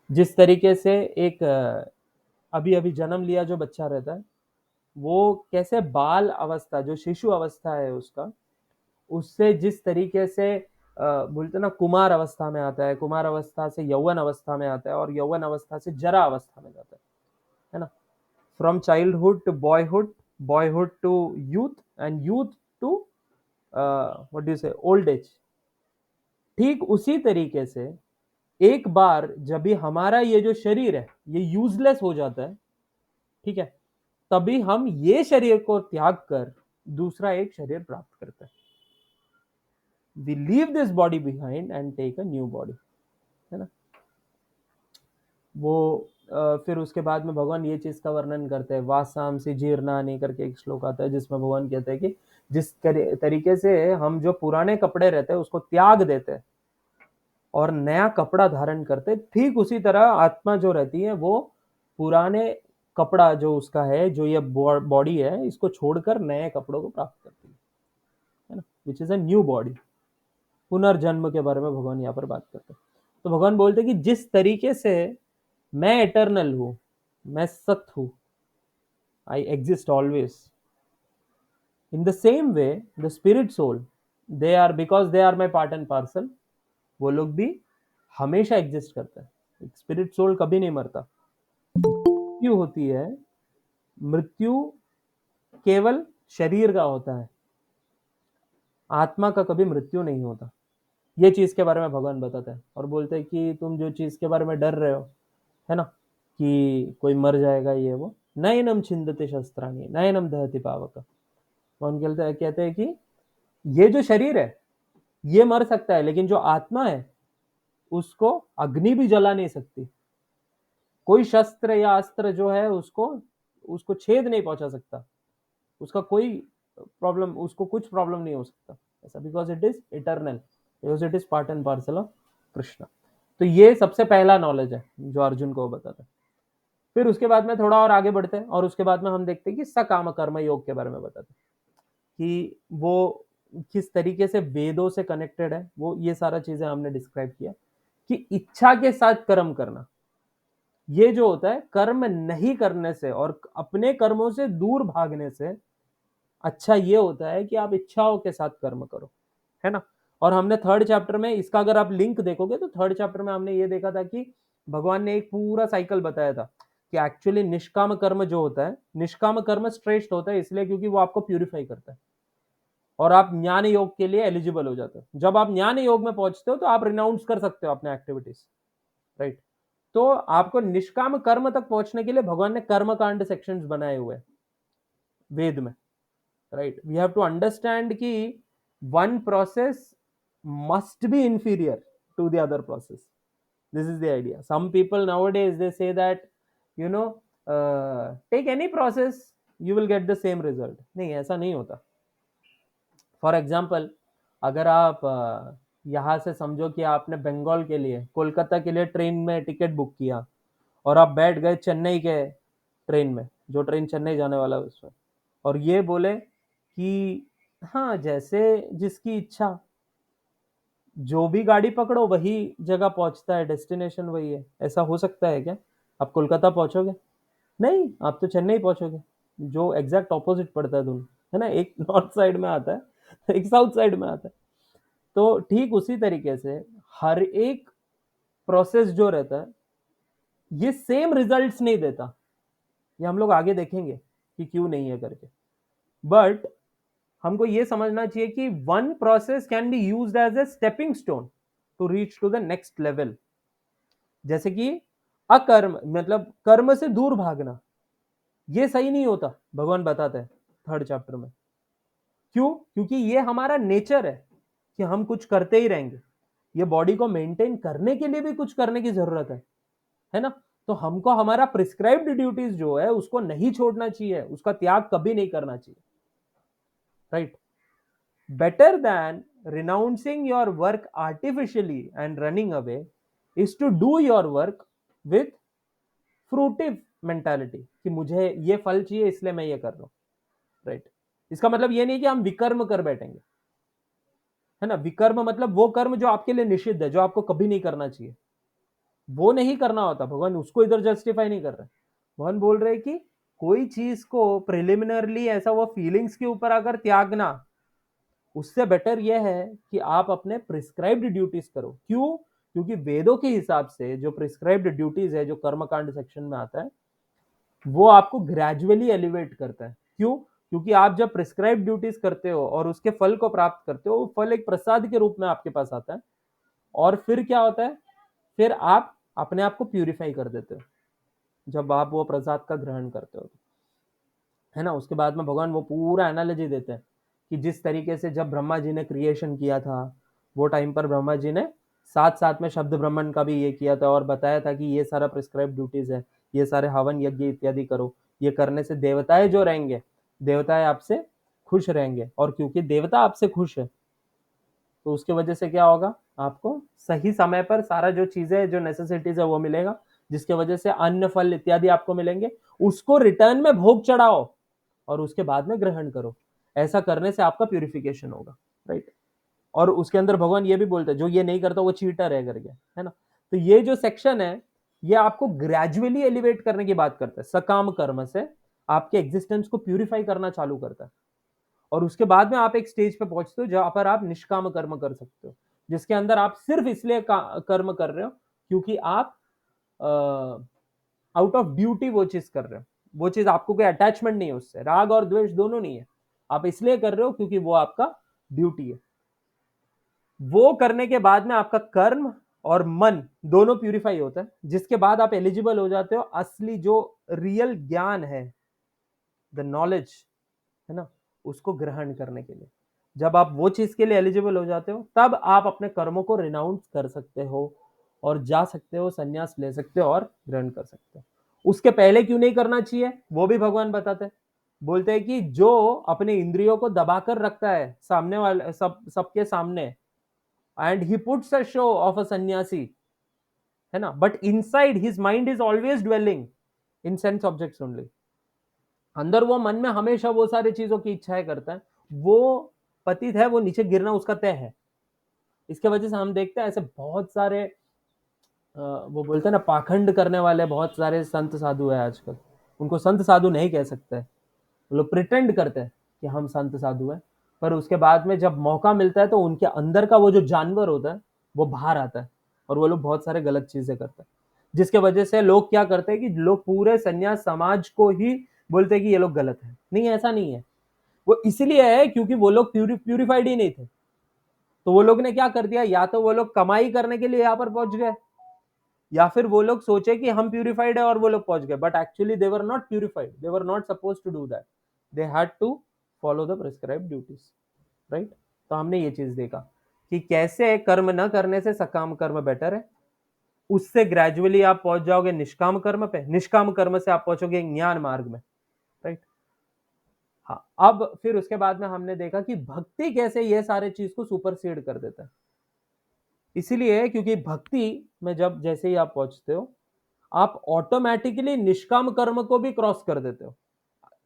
जिस तरीके से एक अभी अभी जन्म लिया जो बच्चा रहता है, वो कैसे बाल अवस्था, जो शिशु अवस्था है उसका, उससे जिस तरीके से बोलते ना कुमार अवस्था में आता है, कुमार अवस्था से यौवन अवस्था में आता है, और यौवन अवस्था से जरा अवस्था में जाता है ना। From childhood to boyhood, boyhood to youth, and youth to what do say old age. ठीक उसी तरीके से एक बार जब भी हमारा ये जो शरीर है ये यूजलेस हो जाता है, ठीक है, तभी हम ये शरीर को त्याग कर दूसरा एक शरीर प्राप्त करते हैं। We leave this body behind and take a new body, है ना। वो फिर उसके बाद में भगवान ये चीज का वर्णन करते हैं, वासांसी जीर्णानि करके एक श्लोक आता है जिसमें भगवान कहते हैं कि जिस तरीके से हम जो पुराने कपड़े रहते हैं उसको त्याग देते हैं और नया कपड़ा धारण करते हैं, ठीक उसी तरह आत्मा जो रहती है वो पुराने कपड़ा जो उसका है, जो ये बॉडी है, इसको छोड़कर नए कपड़ों को प्राप्त करती है ना, which is a new body. पुनर्जन्म के बारे में भगवान यहाँ पर बात करते हैं। तो भगवान बोलते हैं कि जिस तरीके से मैं एटर्नल हूं, मैं सत हूं, I exist always, in the same way the spirit soul, they are, because they are my part and parcel, वो लोग भी हमेशा एग्जिस्ट करते हैं। स्पिरिट सोल कभी नहीं मरता। मृत्यु होती है, मृत्यु केवल शरीर का होता है, आत्मा का कभी मृत्यु नहीं होता। ये चीज के बारे में भगवान बताते हैं और बोलते हैं कि तुम जो चीज के बारे में डर रहे हो, है ना, कि कोई मर जाएगा ये वो, नयनम छिंदते शस्त्राणी नयनम दहति पावक। भगवान कहते हैं कि ये जो शरीर है ये मर सकता है, लेकिन जो आत्मा है उसको अग्नि भी जला नहीं सकती। कोई शस्त्र या अस्त्र जो है उसको उसको छेद नहीं पहुंचा सकता, उसका कोई प्रॉब्लम, उसको कुछ प्रॉब्लम नहीं हो सकता ऐसा, because it is eternal, because it is part and parcel of Krishna. तो ये सबसे पहला नॉलेज है जो अर्जुन को बताता है। फिर उसके बाद में थोड़ा और आगे बढ़ते हैं और उसके बाद में हम देखते हैं कि सकाम कर्म योग के बारे में बताते हैं कि वो किस तरीके से वेदों से कनेक्टेड है। वो ये सारा चीजें हमने डिस्क्राइब किया कि इच्छा के साथ कर्म करना, ये जो होता है कर्म नहीं करने से और अपने कर्मों से दूर भागने से अच्छा ये होता है कि आप इच्छाओं के साथ कर्म करो, है ना। और हमने थर्ड चैप्टर में इसका अगर आप लिंक देखोगे तो थर्ड चैप्टर में हमने ये देखा था कि भगवान ने एक पूरा साइकिल बताया था कि एक्चुअली निष्काम कर्म जो होता है, निष्काम कर्म श्रेष्ठ होता है इसलिए क्योंकि वो आपको प्यूरिफाई करता है और आप ज्ञान योग के लिए एलिजिबल हो जाते हो। जब आप ज्ञान योग में पहुंचते हो तो आप रिनाउंस कर सकते हो अपने एक्टिविटीज, राइट। तो आपको निष्काम कर्म तक पहुंचने के लिए भगवान ने कर्म कांड सेक्शंस बनाए हुए हैं वेद में, right. We have to understand कि one process must be inferior to the other process. This is the idea. Some people nowadays they say that, you know, take any process you will get the same result. नहीं, ऐसा नहीं होता। For example, अगर आप यहाँ से समझो कि आपने बंगाल के लिए, कोलकाता के लिए ट्रेन में टिकट बुक किया और आप बैठ गए चेन्नई के ट्रेन में, जो ट्रेन चेन्नई जाने वाला है उसमें, और ये बोले कि हाँ जैसे जिसकी इच्छा, जो भी गाड़ी पकड़ो वही जगह पहुंचता है, डेस्टिनेशन वही है। ऐसा हो सकता है क्या? आप कोलकाता पहुंचोगे? नहीं, आप तो चेन्नई पहुंचोगे, जो एग्जैक्ट ऑपोजिट पड़ता है दोनों, है ना। एक नॉर्थ साइड में आता है एक साउथ साइड में आता है। तो ठीक उसी तरीके से हर एक प्रोसेस जो रहता है ये सेम रिजल्ट्स नहीं देता। ये हम लोग आगे देखेंगे कि क्यों नहीं है करके। बट हमको ये समझना चाहिए कि one process can be used as a stepping stone to reach to the next level. जैसे कि अकर्म मतलब कर्म से दूर भागना, ये सही नहीं होता, भगवान बताते हैं थर्ड चैप्टर में। क्यों? क्योंकि ये हमारा नेचर है कि हम कुछ करते ही रहेंगे। ये बॉडी को मेंटेन करने के लिए भी कुछ करने की जरूरत है ना। तो हमको हमारा प्रिस्क्राइब्ड ड्यूटीज जो है उसको नहीं छोड़ना चाहिए, उसका त्याग कभी नहीं करना चाहिए, right. Better than renouncing your work artificially and running away is to do your work with fruitive mentality कि मुझे ये फल चाहिए इसलिए मैं ये कर रहा हूं, राइट। इसका मतलब ये नहीं कि हम विकर्म कर बैठेंगे, है ना। विकर्म मतलब वो कर्म जो आपके लिए निषिद्ध है, जो आपको कभी नहीं करना चाहिए, वो नहीं करना होता। भगवान उसको इधर जस्टिफाई नहीं कर रहे। भगवान बोल रहे कि कोई चीज को प्रिलिमिनरली ऐसा वो फीलिंग्स के ऊपर अगर त्यागना, उससे बेटर यह है कि आप अपने प्रिस्क्राइब्ड ड्यूटीज करो। क्यों? क्योंकि वेदों के हिसाब से जो प्रिस्क्राइब्ड ड्यूटीज है, जो कर्मकांड सेक्शन में आता है, वो आपको ग्रेजुअली एलिवेट करता है। क्यों? क्योंकि आप जब प्रिस्क्राइब ड्यूटीज करते हो और उसके फल को प्राप्त करते हो, वो फल एक प्रसाद के रूप में आपके पास आता है। और फिर क्या होता है? फिर आप अपने आप को प्यूरिफाई कर देते हो जब आप वो प्रसाद का ग्रहण करते हो, है ना। उसके बाद में भगवान वो पूरा एनालॉजी देते हैं कि जिस तरीके से जब ब्रह्मा जी ने क्रिएशन किया था, वो टाइम पर ब्रह्मा जी ने साथ साथ में शब्द ब्रह्मण का भी ये किया था और बताया था कि ये सारा प्रिस्क्राइब ड्यूटीज है, ये सारे हवन यज्ञ इत्यादि करो। ये करने से देवताएं जो रहेंगे, देवताएं आपसे खुश रहेंगे। और क्योंकि देवता आपसे खुश है, तो उसके वजह से क्या होगा? आपको सही समय पर सारा जो चीजें, जो नेसेसिटीज है वो मिलेगा, जिसके वजह से अन्न फल इत्यादि आपको मिलेंगे। उसको रिटर्न में भोग चढ़ाओ और उसके बाद में ग्रहण करो। ऐसा करने से आपका प्यूरिफिकेशन होगा, राइट। और उसके अंदर भगवान ये भी बोलते हैं जो ये नहीं करता वो चीटर है करके, है ना। तो ये जो सेक्शन है, ये आपको ग्रेजुअली एलिवेट करने की बात करता है। सकाम कर्म से आपके एग्जिस्टेंस को प्यूरिफाई करना चालू करता है। और उसके बाद में आप एक स्टेज पे पहुंचते हो जहां पर आप निष्काम कर्म कर सकते हो, जिसके अंदर आप सिर्फ इसलिए कर्म कर रहे हो क्योंकि आप आउट ऑफ ड्यूटी वो चीज कर रहे हो। वो चीज आपको कोई अटैचमेंट नहीं है उससे, राग और द्वेष दोनों नहीं है। आप इसलिए कर रहे हो क्योंकि वो आपका ड्यूटी है। वो करने के बाद में आपका कर्म और मन दोनों प्यूरिफाई होता है, जिसके बाद आप एलिजिबल हो जाते हो असली जो रियल ज्ञान है, द नॉलेज, है ना, उसको ग्रहण करने के लिए। जब आप वो चीज के लिए एलिजिबल हो जाते हो, तब आप अपने कर्मों को रिनाउंस कर सकते हो और जा सकते हो, संन्यास ले सकते हो और ग्रहण कर सकते हो। उसके पहले क्यों नहीं करना चाहिए, वो भी भगवान बताते हैं। बोलते हैं कि जो अपने इंद्रियों को दबाकर रखता है सामने वाले सबके सामने, and he puts a show of a सन्यासी, है ना, but inside his mind is always dwelling in sense objects only. अंदर वो मन में हमेशा वो सारी चीजों की इच्छाएं करता है। वो पतित है, वो नीचे गिरना उसका तय है। इसके वजह से हम देखते हैं ऐसे बहुत सारे वो बोलते हैं ना, पाखंड करने वाले बहुत सारे संत साधु है आजकल। उनको संत साधु नहीं कह सकते, वो लोग प्रिटेंड करते हैं कि हम संत साधु हैं, पर उसके बाद में जब मौका मिलता है तो उनके अंदर का वो जो जानवर होता है वो बाहर आता है और वो लोग बहुत सारे गलत चीजें करते हैं। जिसके वजह से लोग क्या करते हैं कि लोग पूरे संन्यास समाज को ही बोलते हैं कि ये लोग गलत है। नहीं, ऐसा नहीं है। वो इसलिए है क्योंकि वो लोग प्यूरिफाइड ही नहीं थे। तो वो लोग ने क्या कर दिया, या तो वो लोग कमाई करने के लिए यहाँ पर पहुंच गए, या फिर वो लोग सोचे कि हम प्यूरिफाइड है और वो लोग पहुंच गए, but actually they were not purified, they were not suppose to do that. They had to follow the prescribed duties, right. तो हमने ये चीज देखा कि कैसे कर्म न करने से सकाम कर्म बेटर है। उससे ग्रेजुअली आप पहुंच जाओगे निष्काम कर्म पे, निष्काम कर्म से आप पहुंचोगे ज्ञान मार्ग में, राइट। हाँ, अब फिर उसके बाद में हमने देखा कि भक्ति कैसे ये सारे चीज को सुपरसीड कर देता है। इसीलिए क्योंकि भक्ति में जब जैसे ही आप पहुंचते हो, आप ऑटोमेटिकली निष्काम कर्म को भी क्रॉस कर देते हो।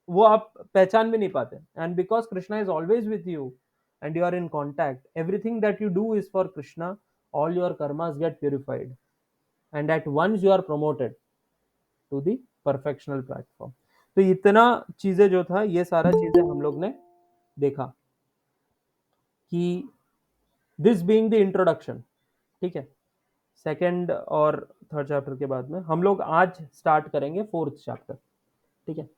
वो आप पहचान भी नहीं पाते। And because Krishna is always with you and you are in contact, everything that you do is for Krishna, all your karmas get purified and at once you are promoted to the perfectional platform. तो इतना चीजें जो था, ये सारा चीजें हम लोग ने देखा कि दिस बीइंग द इंट्रोडक्शन, ठीक है। सेकेंड और थर्ड चैप्टर के बाद में हम लोग आज स्टार्ट करेंगे फोर्थ चैप्टर, ठीक है।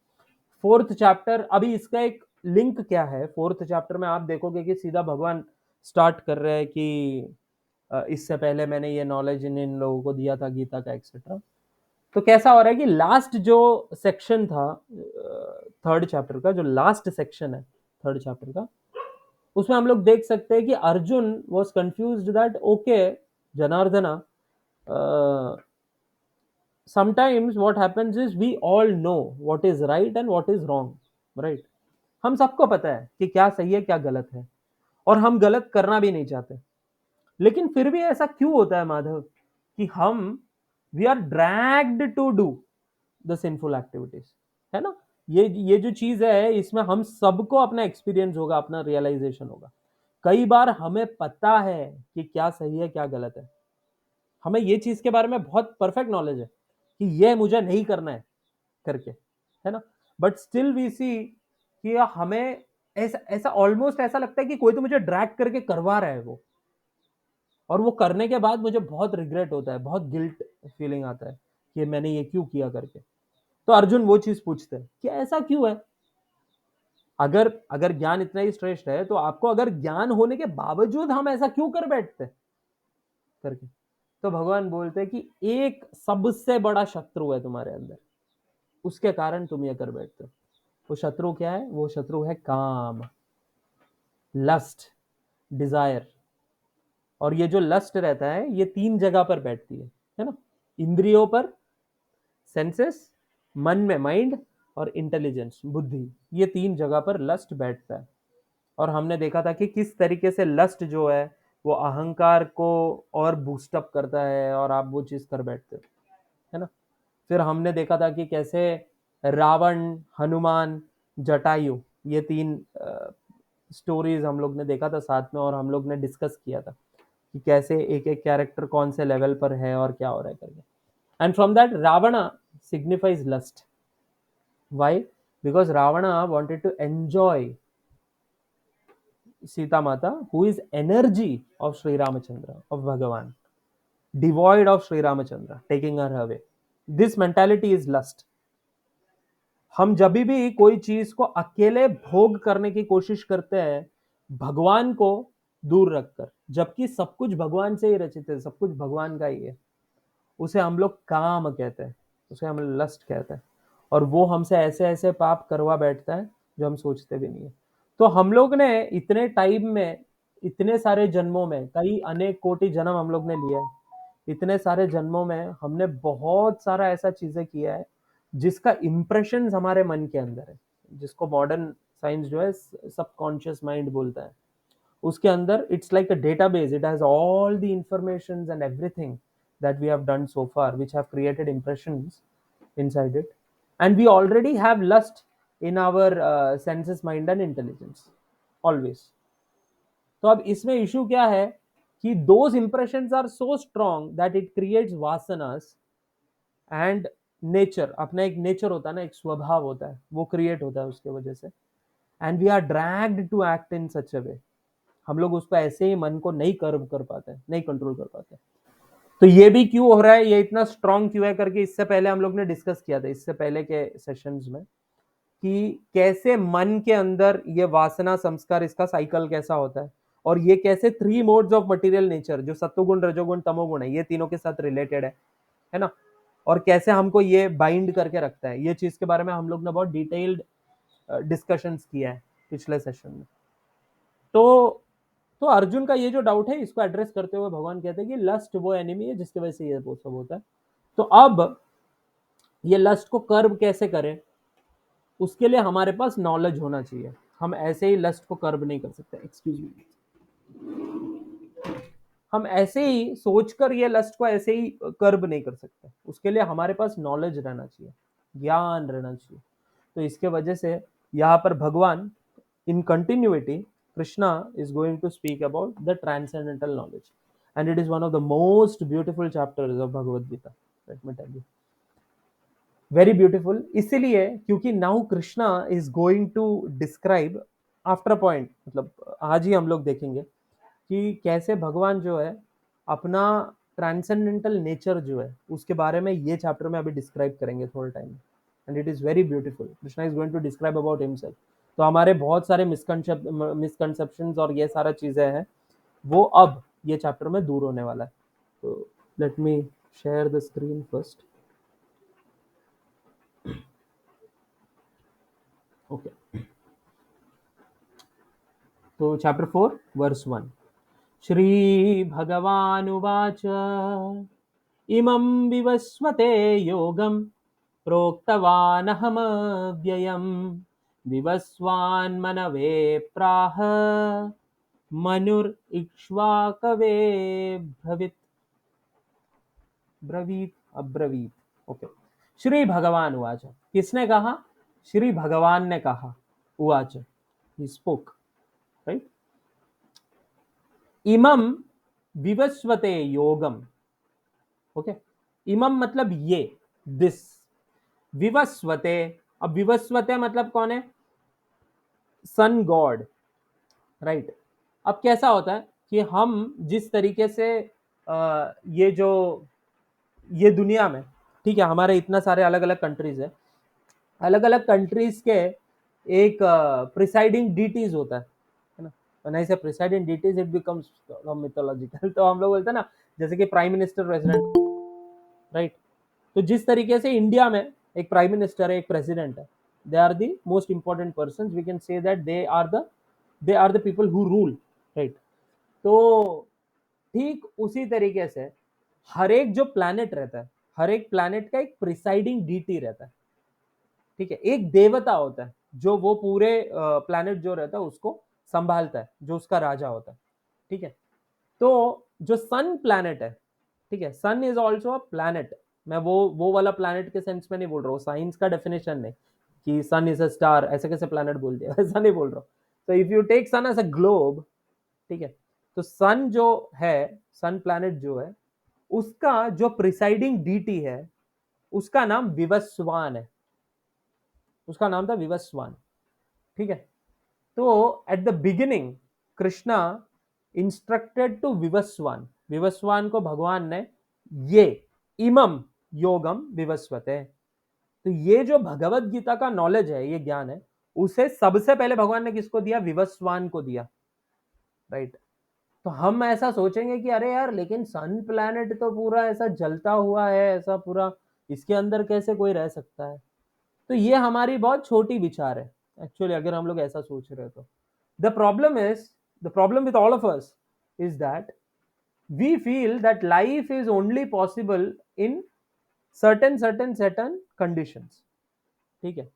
फोर्थ चैप्टर, अभी इसका एक लिंक क्या है, फोर्थ चैप्टर में आप देखोगे कि सीधा भगवान स्टार्ट कर रहे हैं कि इससे पहले मैंने ये नॉलेज इन लोगों को दिया था गीता का एक्सेट्रा। तो कैसा हो रहा है कि लास्ट जो सेक्शन था थर्ड चैप्टर का, जो लास्ट सेक्शन है थर्ड चैप्टर का, उसमें हम लोग देख सकते हैं कि Arjun was confused that okay Janardana, sometimes what happens is we all know what is right and what is wrong, right। हम सबको पता है कि क्या सही है क्या गलत है, और हम गलत करना भी नहीं चाहते। लेकिन फिर भी ऐसा क्यों होता है माधव कि हम we are dragged to do the sinful activities, है ना। ये जो चीज है, इसमें हम सबको अपना एक्सपीरियंस होगा, अपना रियलाइजेशन होगा। कई बार हमें पता है कि क्या सही है क्या गलत है, हमें ये चीज के बारे में बहुत परफेक्ट नॉलेज है कि ये मुझे नहीं करना है करके, है ना, बट स्टिल वी सी कि हमें ऐसा ऐसा ऑलमोस्ट ऐसा लगता है कि कोई तो मुझे ड्रैग करके करवा रहा है वो, और वो करने के बाद मुझे बहुत रिग्रेट होता है, बहुत गिल्ट फीलिंग आता है कि मैंने ये क्यों किया करके। तो अर्जुन वो चीज पूछते हैं कि ऐसा क्यों है, अगर अगर ज्ञान इतना ही श्रेष्ठ है तो आपको अगर ज्ञान होने के बावजूद हम ऐसा क्यों कर बैठते हैं करके। तो भगवान बोलते हैं कि एक सबसे बड़ा शत्रु है तुम्हारे अंदर, उसके कारण तुम ये कर बैठते हो। वो शत्रु क्या है? वो शत्रु है काम, लस्ट, डिजायर। और ये जो लस्ट रहता है ये 3 जगह पर बैठती है ना, इंद्रियों पर, सेंसेस, मन में माइंड, और इंटेलिजेंस बुद्धि, ये 3 जगह पर लस्ट बैठता है। और हमने देखा था कि किस तरीके से लस्ट जो है वो अहंकार को और बूस्टअप करता है और आप वो चीज कर बैठते हो, है ना। फिर हमने देखा था कि कैसे रावण, हनुमान, जटायु, ये 3 स्टोरीज हम लोग ने देखा था साथ में, और हम लोग ने डिस्कस किया था कि कैसे एक एक कैरेक्टर कौन से लेवल पर है और क्या हो रहा है करके। And from that Ravana signifies lust. Why? Because Ravana wanted to enjoy Sita Mata, who is energy of Sri Ramachandra, of Bhagavan, devoid of Sri Ramachandra, taking her away. This mentality is lust. हम जब भी कोई चीज को अकेले भोग करने की कोशिश करते हैं भगवान को दूर रखकर, जबकि सब कुछ भगवान से ही रचित है, सब कुछ भगवान का ही है, उसे हम लोग काम कहते हैं, उसे हम लस्ट कहते हैं। और वो हमसे ऐसे ऐसे पाप करवा बैठता है जो हम सोचते भी नहीं है। तो हम लोग ने इतने टाइम में, इतने सारे जन्मों में, कई अनेक कोटि जन्म हम लोग ने लिया है, इतने सारे जन्मों में हमने बहुत सारा ऐसा चीजें किया है जिसका इम्प्रेशन हमारे मन के अंदर है, जिसको मॉडर्न साइंस जो है सबकॉन्शियस माइंड बोलता है। उसके अंदर it's like a database, it has all the informations and everything that we have done so far, which have created impressions inside it, and we already have lust in our senses, mind and intelligence always. तो अब इसमें issue क्या है कि those impressions are so strong that it creates vasanas and nature, अपना एक nature होता है ना, एक स्वभाव होता है, वो क्रिएट होता है उसके वजह से, and we are dragged to act in such a way. हम लोग उसको ऐसे ही मन को नहीं कर्व कर पाते हैं, नहीं कंट्रोल कर पाते। तो ये भी क्यों हो रहा है, ये इतना स्ट्रांग क्यों है करके इससे पहले हम लोग ने डिस्कस किया था, इससे पहले के सेशंस में, कि कैसे मन के अंदर ये वासना संस्कार, इसका साइकिल कैसा होता है, और ये कैसे 3 मोड्स ऑफ मटेरियल नेचर, जो सत्वगुण, रजोगुण, तमोगुण है, ये तीनों के साथ रिलेटेड है ना, और कैसे हमको ये बाइंड करके रखता है। ये चीज के बारे में हम लोग ने बहुत डिटेल्ड डिस्कशंस किया है पिछले सेशन में। तो अर्जुन का ये जो डाउट है इसको एड्रेस करते हुए भगवान कहते हैं कि लस्ट वो एनिमी है जिसकी वजह से ये वो सब होता है। तो अब ये लस्ट को कर्ब कैसे करें, उसके लिए हमारे पास नॉलेज होना चाहिए। हम ऐसे ही लस्ट को कर्ब नहीं कर सकते, एक्सक्यूज मी, हम ऐसे ही सोचकर ये लस्ट को ऐसे ही कर्ब नहीं कर सकते, उसके लिए हमारे पास नॉलेज रहना चाहिए, ज्ञान रहना चाहिए। तो इसके वजह से यहाँ पर भगवान in continuity Krishna is going to speak about the transcendental knowledge, and it is one of the most beautiful chapters of Bhagavad Gita, let me tell you, very beautiful। इसीलिए क्योंकि now Krishna is going to describe after a point, मतलब आज ही हम लोग देखेंगे कि कैसे भगवान जो है अपना ट्रांसेंडेंटल नेचर जो है उसके बारे में ये चैप्टर में अभी डिस्क्राइब करेंगे थोड़े टाइम में, and it is very beautiful. Krishna is going to describe about himself. तो हमारे बहुत सारे मिसकंसेप्शंस और ये सारा चीजें हैं वो अब ये चैप्टर में दूर होने वाला है। तो let me share the screen first. Okay, तो चैप्टर 4 वर्स 1, श्री भगवानुवाच इमं विवस्वते योगं प्रोक्तवानहमव्ययं विवस्वान्मनवे प्राह मनुरिक्ष्वाकवे ब्रवीत, ब्रवीत अब्रवीत। ओके, श्री भगवान उवाच, किसने कहा? श्री भगवान ने कहा, उवाच, ही स्पोक, राइट। इमं विवस्वते योगम, ओके, इमम मतलब ये, दिस, विवस्वते। अब विवस्वते मतलब कौन है? Sun god, right. अब कैसा होता है कि हम जिस तरीके से ये जो ये दुनिया में, ठीक है, हमारे इतना सारे अलग अलग कंट्रीज है, अलग अलग कंट्रीज के एक प्रिसाइडिंग डीटीज होता है ना। when I say presiding deities it becomes mythological तो हम लोग बोलते हैं ना, जैसे कि प्राइम मिनिस्टर, प्रेसिडेंट, राइट। तो जिस तरीके से इंडिया में एक प्राइम मिनिस्टर है, एक प्रेसिडेंट है, they are the most important person, we can say that they are the people who rule, right. तो ठीक उसी तरीके से हर एक जो प्लैनेट रहता है, हर एक प्लैनेट का एक प्रिसाइडिंग डीटी रहता है, ठीक है, एक देवता होता है जो वो पूरे प्लैनेट जो रहता है उसको संभालता है, जो उसका राजा होता है, ठीक है। तो जो सन प्लैनेट है, ठीक है, सन इज ऑल्सो अ प्लैनेट। मैं वो वाला प्लैनेट के सेंस में नहीं बोल रहा हूँ, साइंस का डेफिनेशन नहीं कि सन इज अ स्टार, ऐसे कैसे प्लैनेट बोल दिया ऐसा नहीं बोल रहा हूँ। तो if you take sun as a globe, ठीक है, तो सन जो है, सन प्लैनेट जो है, उसका जो प्रिसाइडिंग डीटी है उसका नाम विवस्वान है, उसका नाम था विवस्वान, ठीक है। तो at the beginning Krishna instructed to Vivasvan, Vivasvan को भगवान ने ये इमम योगम विवस्वते, तो ये जो भगवत गीता का नॉलेज है, ये ज्ञान है, उसे सबसे पहले भगवान ने किसको दिया? विवस्वान को दिया, राइट। तो हम ऐसा सोचेंगे कि अरे यार, लेकिन सन प्लैनेट तो पूरा ऐसा जलता हुआ है, ऐसा पूरा, इसके अंदर कैसे कोई रह सकता है? तो ये हमारी बहुत छोटी विचार है एक्चुअली, अगर हम लोग ऐसा सोच रहे हो तो। The problem is, the problem with all of us is that we feel that life is only possible in certain conditions, ठीक है।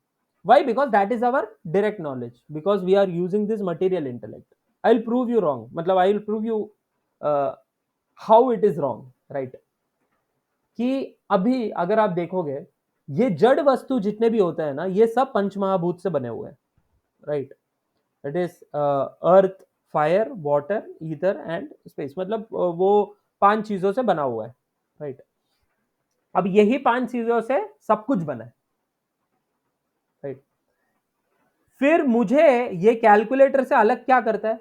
why? Because that is our direct knowledge, because we are using this material intellect. I'll prove you wrong, मतलब I'll prove you uh, how it is wrong, right? कि अभी अगर आप देखोगे, ये जड़ वस्तु जितने भी होते हैं ना, ये सब पंचमहाभूत से बने हुए हैं, right. It is earth, fire, water, ether and space, मतलब वो 5 चीजों से बना हुआ है, राइट। अब यही 5 चीजों से सब कुछ बना है, राइट। फिर मुझे ये कैलकुलेटर से अलग क्या करता है?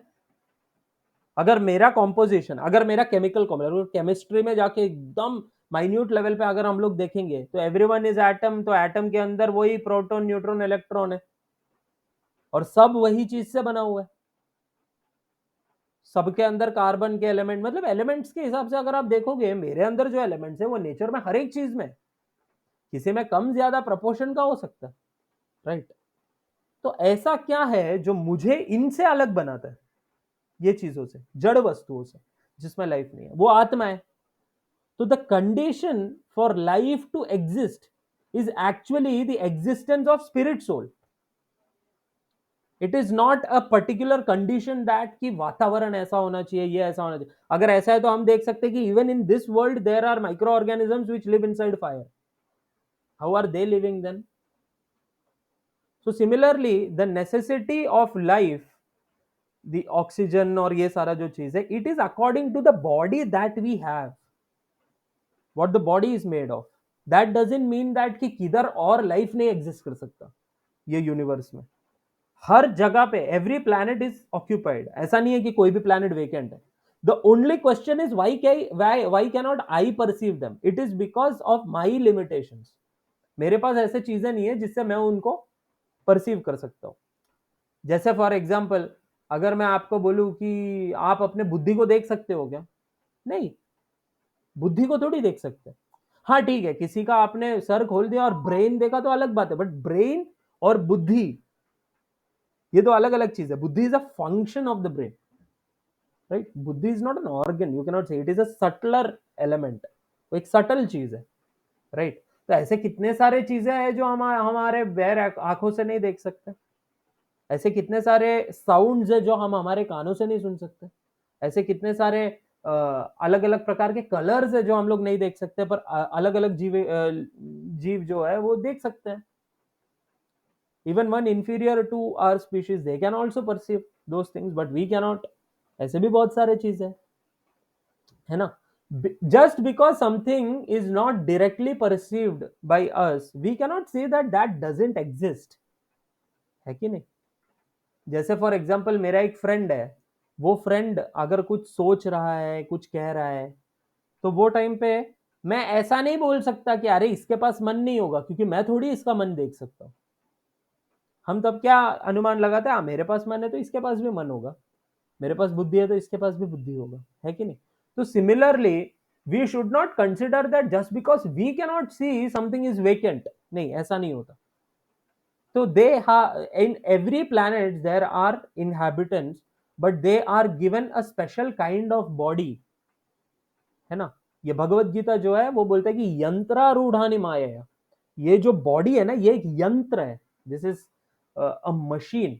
अगर मेरा कॉम्पोजिशन, अगर मेरा केमिकल कॉम्पोजिशन, केमिस्ट्री में जाके एकदम माइन्यूट लेवल पे अगर हम लोग देखेंगे तो एवरीवन इज एटम, तो एटम के अंदर वही प्रोटॉन, न्यूट्रॉन, इलेक्ट्रॉन है, और सब वही चीज से बना हुआ है। सबके अंदर कार्बन के एलिमेंट, मतलब एलिमेंट्स के हिसाब से अगर आप देखोगे, मेरे अंदर जो एलिमेंट्स है वो नेचर में हर एक चीज में, किसी में कम ज्यादा प्रपोर्शन का हो सकता है, राइट। तो ऐसा क्या है जो मुझे इनसे अलग बनाता है, ये चीजों से, जड़ वस्तुओं से जिसमें लाइफ नहीं है? वो आत्मा है। तो the condition for life to exist is actually the existence of spirit soul. It is not a particular condition that कि वातावरण ऐसा होना चाहिए, ये ऐसा होना चाहिए। अगर ऐसा है तो हम देख सकते हैं कि even in this world there are micro organisms which live inside fire. How are they living then? So similarly the necessity of life, the oxygen और ये सारा जो चीज है, it is according to the body that we have, what the body is made of. That doesn't mean that कि किधर और life नहीं एग्जिस्ट कर सकता ये यूनिवर्स में। हर जगह पे एवरी प्लैनेट इज ऑक्यूपाइड, ऐसा नहीं है कि कोई भी प्लैनेट वेकेंट है। The only question is why can not I perceive them? It is because of my limitations. मेरे पास ऐसे चीजें नहीं है जिससे मैं उनको परसीव कर सकता हूं। जैसे फॉर एग्जाम्पल, अगर मैं आपको बोलूं कि आप अपने बुद्धि को देख सकते हो क्या? नहीं, बुद्धि को थोड़ी देख सकते। हाँ ठीक है, किसी का आपने सर खोल दिया और ब्रेन देखा तो अलग बात है, बट ब्रेन और बुद्धि ये तो अलग अलग चीज है। Buddhi is a function of the brain, right. Buddhi is not an organ, you can not say it is a subtler element, वो एक सटल चीज है, राइट। तो ऐसे कितने सारे चीजें हैं जो हम हमारे बैर आंखों से नहीं देख सकते। ऐसे कितने सारे साउंड्स है जो हम हमारे कानों से नहीं सुन सकते। ऐसे कितने सारे अलग अलग प्रकार के कलर्स है जो हम लोग नहीं देख सकते, पर अलग अलग जीव जो है वो देख सकते हैं। even one inferior to our species, they can also perceive those things, but we cannot। ऐसे भी बहुत सारे चीज है ना। Just because something is not directly perceived by us, we cannot say that that doesn't exist, है कि नहीं? जैसे फॉर एग्जांपल मेरा एक फ्रेंड है, वो फ्रेंड अगर कुछ सोच रहा है, कुछ कह रहा है, तो वो टाइम पे मैं ऐसा नहीं बोल सकता कि अरे इसके पास मन नहीं होगा, क्योंकि मैं थोड़ी इसका मन देख सकता हूँ। हम तब क्या अनुमान लगाते हैं, मेरे पास मन है तो इसके पास भी मन होगा, मेरे पास बुद्धि है तो इसके पास भी बुद्धि होगा, है कि नहीं? तो similarly we should not consider that just because we can not see something is vacant, नहीं, ऐसा नहीं होता। So they have, in every planet there are inhabitants, but they are given a special kind of body, है ना? ये भगवत गीता जो है वो बोलता है कि यंत्रारूढ़ानि मायया, ये जो बॉडी है ना, ये एक यंत्र है, दिस इज अ मशीन,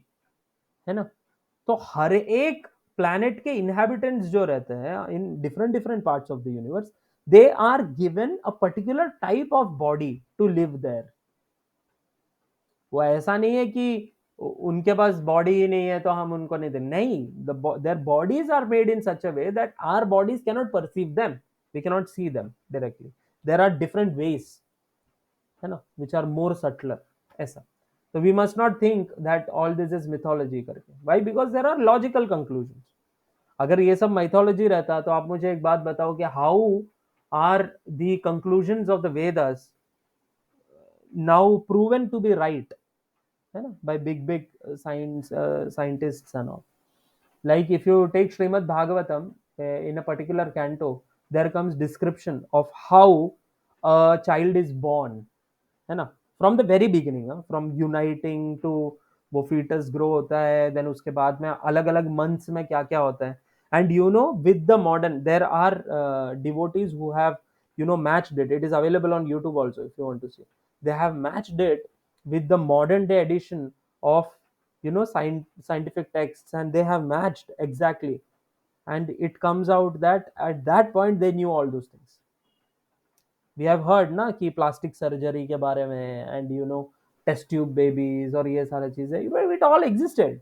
है ना? तो हर एक प्लैनेट के इनहेबिटेंट्स जो रहते हैं in different different parts of the universe, they are given a particular type of body to live there. वो ऐसा नहीं है कि उनके पास बॉडी ही नहीं है तो हम उनको नहीं दें, नहीं, their bodies are made in such a way that our bodies can not perceive them, we can not see them directly, there are different ways, है ना, विच आर मोर सटलर, ऐसा। तो we must not think that all this is mythology करके, why? Because there are logical conclusion. अगर ये सब mythology रहता तो आप मुझे एक बात बताओ कि how are the conclusions of the Vedas now proven to be right, है ना, by big science scientists and all. Like if you take Srimad Bhagavatam, in a particular canto there comes description of how a child is born, है ना, from the very beginning, from uniting to वो fetus grow होता है, then उसके बाद में अलग अलग months में क्या क्या होता है। And you know, with the modern, there are devotees who have, you know, matched it. It is available on YouTube also if you want to see. They have matched it with the modern day edition of, you know, scientific texts, and they have matched exactly. And it comes out that at that point they knew all those things. We have heard ना कि plastic surgery के बारे में, and you know, test tube babies और ये सारी चीजें, it all existed.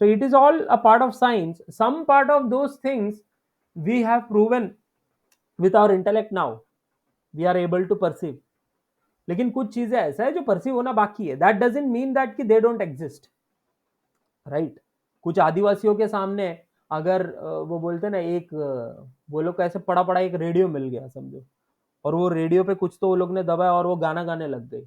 So it is all a part of science, some part of those things we have proven with our intellect, now we are able to perceive. लेकिन कुछ चीजें ऐसा है जो परसीव होना बाकी है, दैट डजंट मीन दैट कि दे डोंट एग्जिस्ट, राइट? कुछ आदिवासियों के सामने अगर वो बोलते ना, एक वो लोग का ऐसे पड़ा पड़ा एक रेडियो मिल गया समझो, और वो रेडियो पे कुछ तो वो लोग ने दबाया और वो गाना गाने लग गए,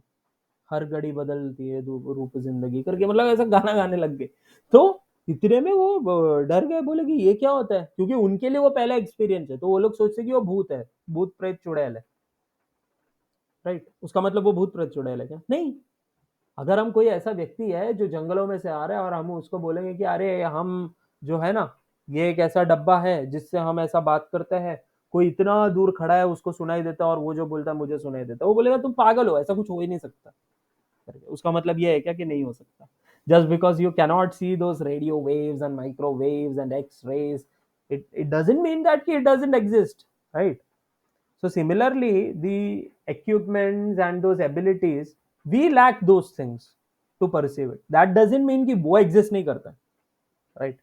हर घड़ी बदलती है रूप जिंदगी करके, मतलब ऐसा गाना गाने लग गए। तो इतने में वो डर गए, बोले कि ये क्या होता है, क्योंकि उनके लिए वो पहला एक्सपीरियंस है, तो वो लोग सोचते कि वो भूत है, भूत प्रेत चुड़ैल है, राइट? उसका मतलब वो भूत प्रेत चुड़ैल है क्या? नहीं। अगर हम कोई ऐसा व्यक्ति है जो जंगलों में से आ रहा है और हम उसको बोलेंगे कि अरे हम जो है ना, ये एक ऐसा डब्बा है जिससे हम ऐसा बात करते हैं, कोई इतना दूर खड़ा है उसको सुनाई देता है और वो जो बोलता है मुझे सुनाई देता है, वो बोलेगा तुम पागल हो, ऐसा कुछ हो ही नहीं सकता। उसका मतलब ये है क्या कि नहीं हो सकता? Just because you cannot see those radio waves and microwaves and X rays, it doesn't mean that it doesn't exist, right? So similarly, the equipments and those abilities, we lack those things to perceive it. That doesn't mean कि वो exist नहीं करता, right?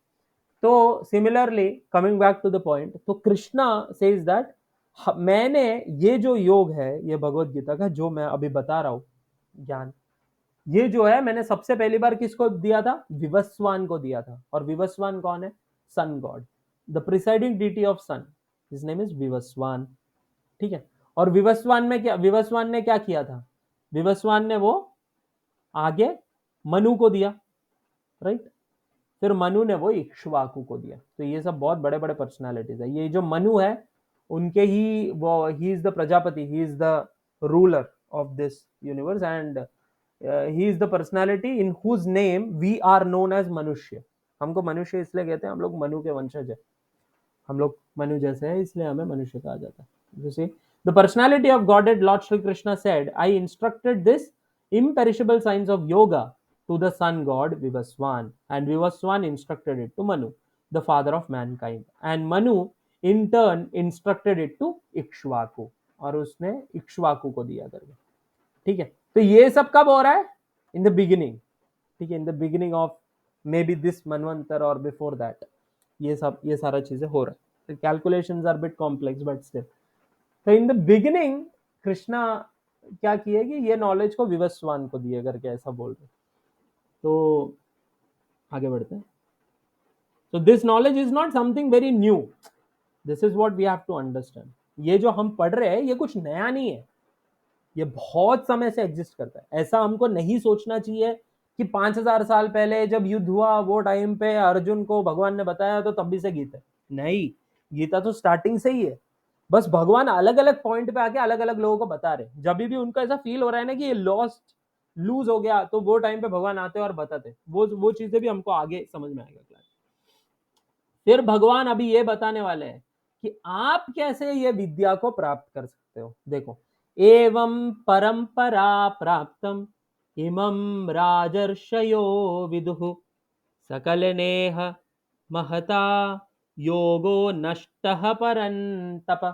तो similarly, coming back to the point, तो Krishna says that मैंने ये जो योग है, ये भगवत गीता का जो मैं अभी बता रहा हूँ ज्ञान, ये जो है मैंने सबसे पहली बार किसको दिया था? विवस्वान को दिया था। और विवस्वान कौन है? Sun god, the presiding deity of sun, his name is Vivasvan, ठीक है? और विवस्वान ने क्या किया था? विवस्वान ने वो आगे मनु को दिया, राइट? फिर मनु ने वो इक्ष्वाकु को दिया। तो ये सब बहुत बड़े बड़े पर्सनालिटीज है। ये जो मनु है उनके ही वो, he is the Prajapati, he is the ruler of this universe, and he is the personality in whose name we are known as manushya. हमको मनुष्य इसलिए कहते हैं, हम लोग मनु के वंशज है, हम लोग मनु जैसे हैं, इसलिए हमें मनुष्य कहा जाता है। You see, the personality of Godhead, Lord Shri Krishna said, I instructed this imperishable science of yoga to the sun god Vivaswan, and Vivaswan instructed it to Manu, the father of mankind, and Manu in turn instructed it to Ikshvaku, और उसने इक्ष्वाकु को दिया करके, ठीक है? तो ये सब कब हो रहा है? इन द बिगिनिंग, ठीक है? In the beginning of maybe this manvantara और बिफोर दैट, ये सब, ये सारा चीजें हो रहा है। Calculations are bit complex but still. तो इन द बिगिनिंग कृष्णा क्या किए कि ये नॉलेज को विवस्वान को दिए करके ऐसा बोल रहे। तो आगे बढ़ते हैं। So this knowledge is not something very new. This is what we have to understand. ये जो हम पढ़ रहे हैं ये कुछ नया नहीं है, ये बहुत समय से एग्जिस्ट करता है। ऐसा हमको नहीं सोचना चाहिए कि 5000 साल पहले जब युद्ध हुआ वो टाइम पे अर्जुन को भगवान ने बताया तो तब भी से गीता है। नहीं, गीता तो स्टार्टिंग से ही है, बस भगवान अलग अलग पॉइंट पे आके अलग अलग लोगों को बता रहे। जब भी उनको ऐसा फील हो रहा है ना कि ये लॉस्ट लूज हो गया, तो वो टाइम पे भगवान आते और बताते। वो चीजें भी हमको आगे समझ में आएगा। फिर भगवान अभी ये बताने वाले हैं कि आप कैसे ये विद्या को प्राप्त कर सकते हो। देखो, एवं परंपरा प्राप्तम इमं राजर्षयो विदुः सकल नेह महता योगो नष्टः परंतप।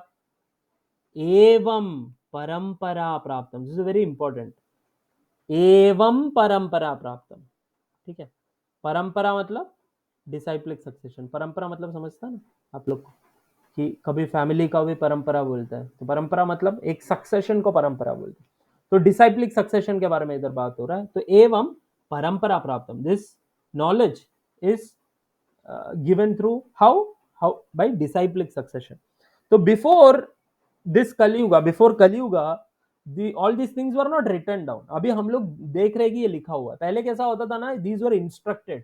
एवं परंपरा प्राप्तम, दिस इज वेरी इंपॉर्टेंट। एवं परंपरा प्राप्तम, ठीक है। परंपरा मतलब डिसाइप्लिक सक्सेशन। परंपरा मतलब समझता ना आप लोग को कि कभी फैमिली का भी परंपरा बोलता है, तो परंपरा मतलब एक सक्सेशन को परंपरा बोलते हैं। तो डिसाइप्लिक सक्सेशन के बारे में इधर बात हो रहा है। तो एवं परंपरा प्राप्तम, this knowledge is given through how how by disciplic succession. तो before Kaliyuga all this things were not written down. अभी हम लोग देख रहे हैं कि ये लिखा हुआ है। पहले कैसा होता था ना, दीज वर इंस्ट्रक्टेड,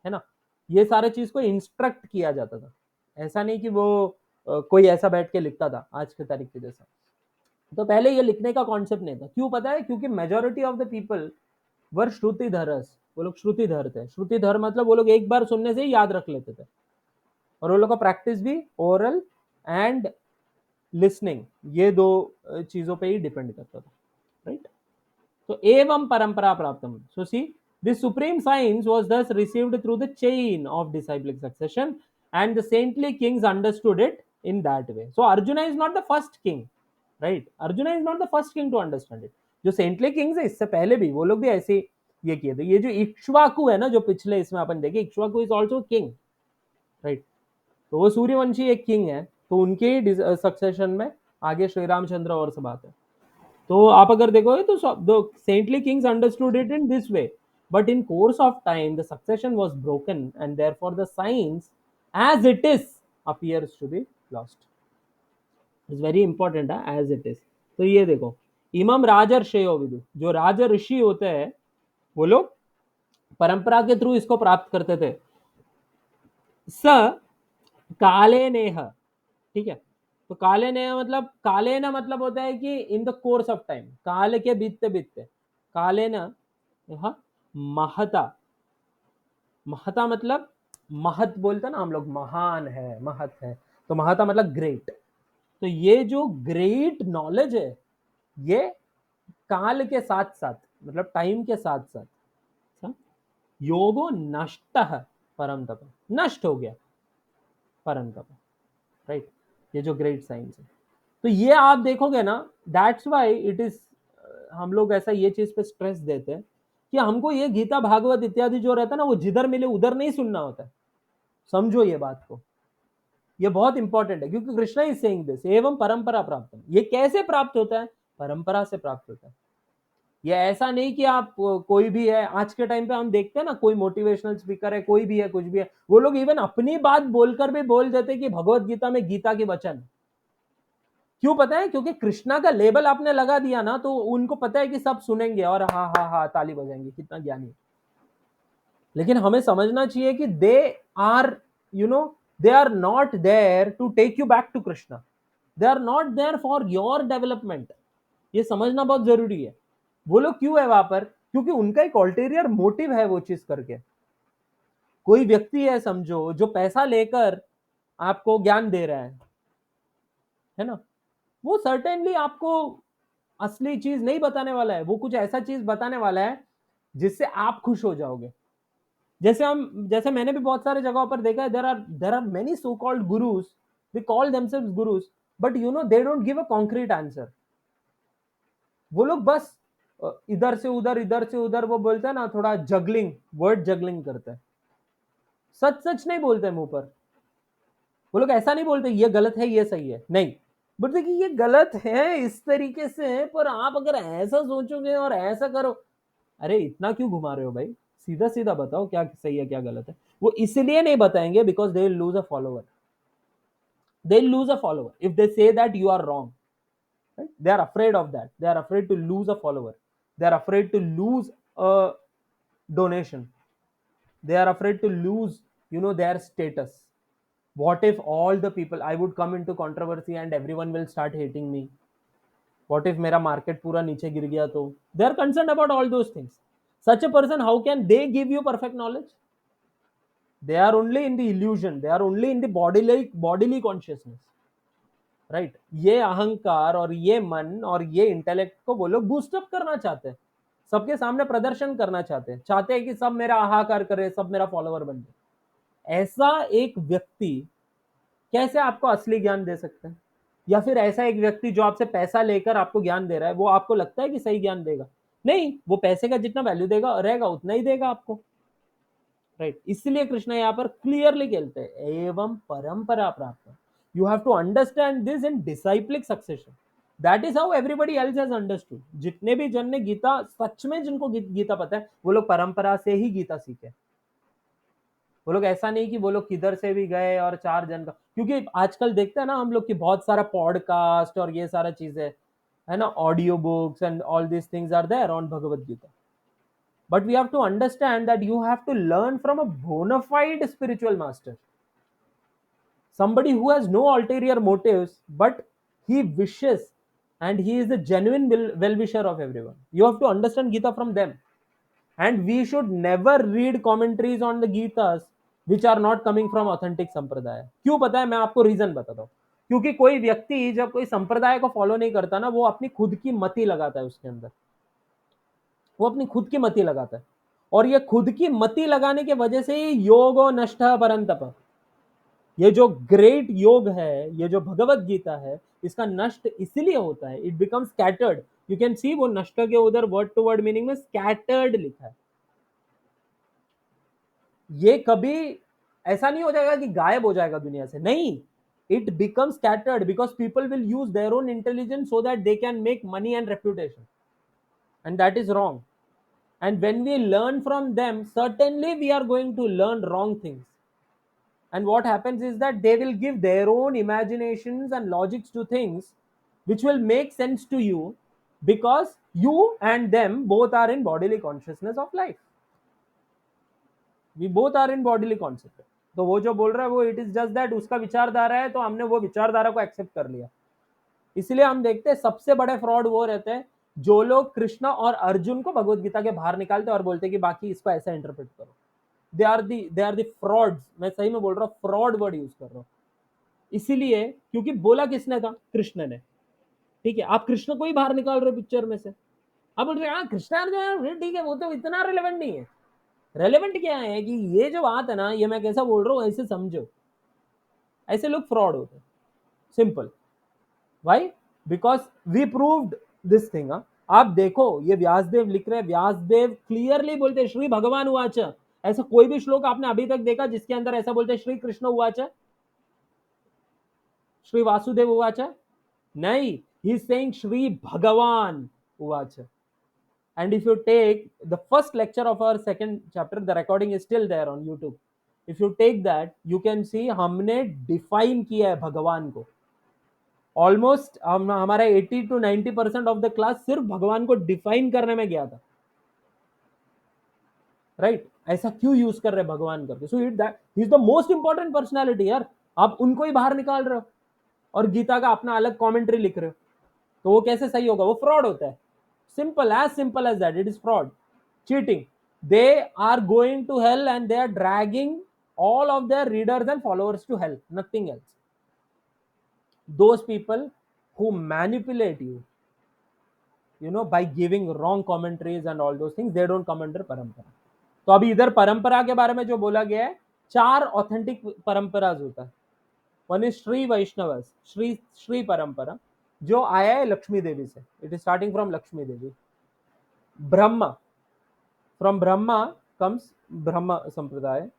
है ना। ये सारे चीज को इंस्ट्रक्ट किया जाता था, ऐसा नहीं कि वो कोई ऐसा बैठ के लिखता था आज के तारीख के जैसा। तो पहले ये लिखने का कॉन्सेप्ट नहीं था। क्यों पता है? क्योंकि majority of the people were shrutidharas. वो लोग श्रुतिधर थे। श्रुतिधर मतलब वो लोग एक बार सुनने से ही याद रख लेते थे, और वो लोग का प्रैक्टिस भी ओरल एंड लिसनिंग, ये दो चीजों पे ही डिपेंड करता था, right. So evam parampara praptam. So see, this supreme science was thus received through the chain of disciplic succession, and the saintly kings understood it in that way. So Arjuna is not the first king, right? Arjuna is not the first king to understand it. जो saintly Kings है इससे पहले भी वो लोग भी ऐसे ये किए थे। ये जो इक्ष्वाकु है ना, जो पिछले इसमें अपन देखे, Ikshvaku is also king, right. तो वो सूर्यवंशी एक किंग है, तो उनके सक्सेशन में आगे श्री रामचंद्र और सब आते हैं। तो आप अगर देखोगे तो the saintly kings understood it in this way, but in course of time the succession was broken, and therefore the science as it is appears to be lost. It's very important, as it is. तो ये देखो, इमम राजर्षयो विदु, जो राज ऋषि होते हैं वो लोग परंपरा के थ्रू इसको प्राप्त करते थे। स काले नेह, ठीक है। तो काले ने मतलब, काले ना मतलब होता है कि in the course of time, काल के बीतते बीतते। काले ना महता, महता मतलब महत बोलते ना हम लोग, महान है, महत है। तो महता मतलब ग्रेट। तो ये जो ग्रेट नॉलेज है ये काल के साथ साथ, मतलब टाइम के साथ साथ, योगो नष्ट परम तप, नष्ट हो गया परम तप, राइट। ये जो ग्रेट साइंस है, तो ये आप देखोगे ना, दैट्स वाई इट इज, हम लोग ऐसा ये चीज पे स्ट्रेस देते हैं कि हमको ये गीता भागवत इत्यादि जो रहता है ना, वो जिधर मिले उधर नहीं सुनना होता है। समझो ये बात को, ये बहुत इंपॉर्टेंट है, क्योंकि कृष्णा इज सेइंग दिस एवं परंपरा प्राप्त। ये कैसे प्राप्त होता है? परंपरा से प्राप्त होता है। ये ऐसा नहीं कि आप कोई भी है, आज के टाइम पे हम देखते हैं ना, कोई मोटिवेशनल स्पीकर है, कोई भी है, कुछ भी है, वो लोग इवन अपनी बात बोलकर भी बोल देते कि भगवत गीता में गीता के वचन। क्यों पता है? क्योंकि कृष्णा का लेबल आपने लगा दिया ना, तो उनको पता है कि सब सुनेंगे और हाँ हाँ हाँ ताली बजाएंगे, कितना ज्ञानी। लेकिन हमें समझना चाहिए कि they are, they are not there to take you back to Krishna, they are not there for your development. ये समझना बहुत जरूरी है। वो लोग क्यों है वहां पर? क्योंकि उनका एक अल्टीरियर मोटिव है वो चीज करके। कोई व्यक्ति है समझो, जो पैसा लेकर आपको ज्ञान दे रहा है ना, वो सर्टेनली आपको असली चीज नहीं बताने वाला है। वो कुछ ऐसा चीज बताने वाला है जिससे आप खुश हो जाओगे। जैसे मैंने भी बहुत सारे जगहों पर देखा है, there are many so called gurus, they call themselves gurus, but they don't give a concrete answer. वो लोग बस इधर से उधर वो बोलते हैं ना, थोड़ा जगलिंग, वर्ड जगलिंग करते हैं। सच सच नहीं बोलते मुंह पर। वो लोग ऐसा नहीं बोलते ये गलत है ये सही है, नहीं, बोलते कि ये गलत है इस तरीके से, पर आप अगर ऐसा सोचोगे और ऐसा करो। अरे इतना क्यों घुमा रहे हो भाई, सीधा सीधा बताओ क्या सही है क्या गलत है। वो इसलिए नहीं बताएंगे because they will lose a follower, they lose a follower if they say that you are wrong, right? They are afraid of that, they are afraid to lose a follower, they are afraid to lose a donation, they are afraid to lose, their status. What if all the people, I would come into controversy and everyone will start hating me? What if मेरा market पूरा नीचे गिर गया तो? They are concerned about all those things. Such a person, how can they give you perfect knowledge? They are only in the illusion, they are only in the bodily consciousness, right? ये अहंकार और ये मन और ये intellect को वो लोग बूस्टअप करना चाहते हैं, सबके सामने प्रदर्शन करना चाहते हैं कि सब मेरा हाहाकार करे, सब मेरा फॉलोवर बन जाए। ऐसा एक व्यक्ति कैसे आपको असली ज्ञान दे सकता है? या फिर ऐसा एक व्यक्ति जो आपसे पैसा लेकर आपको ज्ञान दे रहा है, वो आपको लगता है कि सही ज्ञान देगा? नहीं, वो पैसे का जितना वैल्यू देगा रहेगा उतना ही देगा आपको, राइट? इसलिए कृष्ण यहाँ पर क्लियरली कहते हैं एवं परंपरा प्राप्त। You have to understand this in disciplic succession, that is how everybody else has understood. जितने भी जन ने गीता सच में जिनको गीता पता है, वो लोग परंपरा से ही गीता सीखे। वो लोग ऐसा नहीं कि वो लोग किधर से भी गए और 4 जन का, क्योंकि आजकल देखते हैं ना हम लोग कि बहुत सारा पॉडकास्ट और ये सारा चीजें है ना, audio books and all these things are there on Bhagavat Gita. But we have to understand that you have to learn from a bona fide spiritual master, somebody who has no ulterior motives, but he wishes and he is a genuine well-wisher of everyone. You have to understand Gita from them. And we should never read commentaries on the Gitas which are not coming from authentic संप्रदाय। क्यों पता है? मैं आपको reason बताता हूँ। क्योंकि कोई व्यक्ति जब कोई संप्रदाय को फॉलो नहीं करता ना, वो अपनी खुद की मति लगाता है उसके अंदर, वो अपनी खुद की मति लगाता है। और ये खुद की मति लगाने के वजह से ही योगो नष्ट परंतप, ये जो ग्रेट योग है, ये जो भगवत गीता है, इसका नष्ट इसलिए होता है, it becomes scattered. You can सी वो नष्ट के उधर वर्ड टू वर्ड मीनिंग में स्कैटर्ड लिखा है। ये कभी ऐसा नहीं हो जाएगा कि गायब हो जाएगा दुनिया से, नहीं, it becomes scattered because people will use their own intelligence so that they can make money and reputation, and that is wrong. And when we learn from them, certainly we are going to learn wrong things. And what happens is that they will give their own imaginations and logics to things which will make sense to you, because you and them both are in bodily consciousness of life. We both are in bodily consciousness. तो वो जो बोल रहा है वो it is just that उसका विचारधारा है, तो हमने वो विचारधारा को एक्सेप्ट कर लिया। इसलिए हम देखते हैं सबसे बड़े फ्रॉड वो रहते हैं जो लोग कृष्ण और अर्जुन को भगवत गीता के बाहर निकालते और बोलते कि बाकी इसको ऐसा इंटरप्रेट करो। They are the frauds. मैं सही में बोल रहा हूँ, फ्रॉड वर्ड यूज कर रहा हूँ। इसीलिए क्योंकि बोला किसने था? कृष्ण ने। ठीक है, आप कृष्ण को ही बाहर निकाल रहे हो पिक्चर में से। आप बोल रहे हैं कृष्ण अर्जुन, ठीक है, वो तो इतना रिलेवेंट नहीं है। रेलेवेंट क्या है कि ये जो बात है ना, ये मैं कैसा बोल रहा हूँ ऐसे समझो। ऐसे लोग फ्रॉड होते हैं, simple. Why? Because we proved this thing. आप देखो ये व्यासदेव लिख रहे हैं, व्यासदेव क्लियरली बोलते हैं श्री भगवान उवाच। ऐसा कोई भी श्लोक आपने अभी तक देखा जिसके अंदर ऐसा बोलते हैं श्री कृष्ण उवाच, श्री वासुदेव उवाच? नहीं, ही इज सेइंग श्री भगवान उवाच। And if you take the first lecture of our second chapter, the recording is still there on YouTube. If you take that, you can see हमने डिफाइन किया है भगवान को। ऑलमोस्ट हमारा 80 to 90% ऑफ द क्लास सिर्फ भगवान को define करने में गया था, राइट? ऐसा क्यों यूज कर रहे भगवान करके? So it that he is the most important personality यार, आप उनको ही बाहर निकाल रहे हो और गीता का अपना अलग कमेंट्री लिख रहे हो, तो वो कैसे सही होगा? वो फ्रॉड होता है। Simple as that, it is fraud, cheating. They are going to hell and they are dragging all of their readers and followers to hell, nothing else. Those people who manipulate you, by giving wrong commentaries and all those things, they don't come under परंपरा। तो अभी इधर परंपरा के बारे में जो बोला गया है, 4 ऑथेंटिक परंपराज होता है। वन इज श्री वैष्णव, श्री परंपरा, जो आया है लक्ष्मी देवी से। It is starting from Lakshmi Devi. Brahma, from Brahma comes Brahma Sampradaya.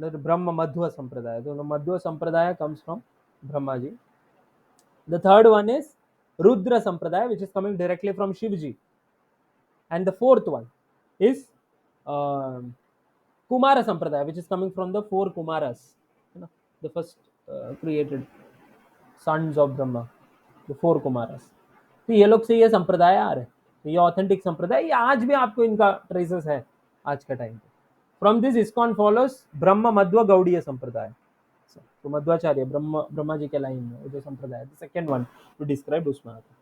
Brahma Madhva Sampradaya, तो Madhva Sampradaya comes from Brahma ji. The third one is Rudra Sampradaya, which is coming directly from Shivji. And the fourth one is Kumara Sampradaya, which is coming from the four Kumaras, the first created sons of Brahma, the four Kumaras. तो ये लोग से ये संप्रदाय आ रहे हैं, ये authentic संप्रदाय, ये आज भी आपको इनका ट्रेसेस है आज का टाइम पे. फ्रॉम दिस इस्कॉन फॉलोस ब्रह्म मध्व गौड़ीय संप्रदाय. तो मध्वाचार्य ब्रह्मा जी के लाइन में जो संप्रदाय, सेकेंड वन टू डिस्क्राइब उसमें आता है.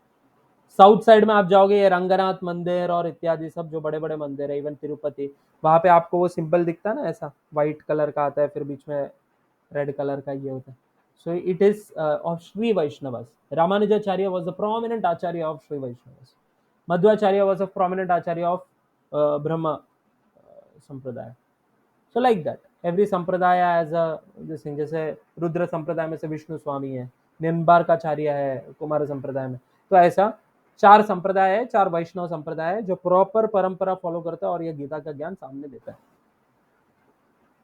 साउथ साइड में आप जाओगे, ये रंगनाथ मंदिर और इत्यादि सब जो बड़े बड़े मंदिर है, इवन तिरुपति, वहां पे आपको वो सिंबल दिखता है ना, ऐसा व्हाइट कलर का आता है, फिर बीच में रेड कलर का ये होता है. सो it is of Shri Vaishnavas. Ramanujacharya was the prominent Acharya of Shri Vaishnavas. Madhvacharya was a prominent Acharya of Brahma संप्रदाय. सो लाइक दैट एवरी संप्रदाय एज अ दिस थिंग. जैसे रुद्र संप्रदाय में से विष्णु स्वामी है, निम्बार्काचार्य है कुमार संप्रदाय में. तो ऐसा चार संप्रदाय है, चार वैष्णव संप्रदाय है जो प्रॉपर परंपरा फॉलो करता है और ये गीता का ज्ञान सामने देता है.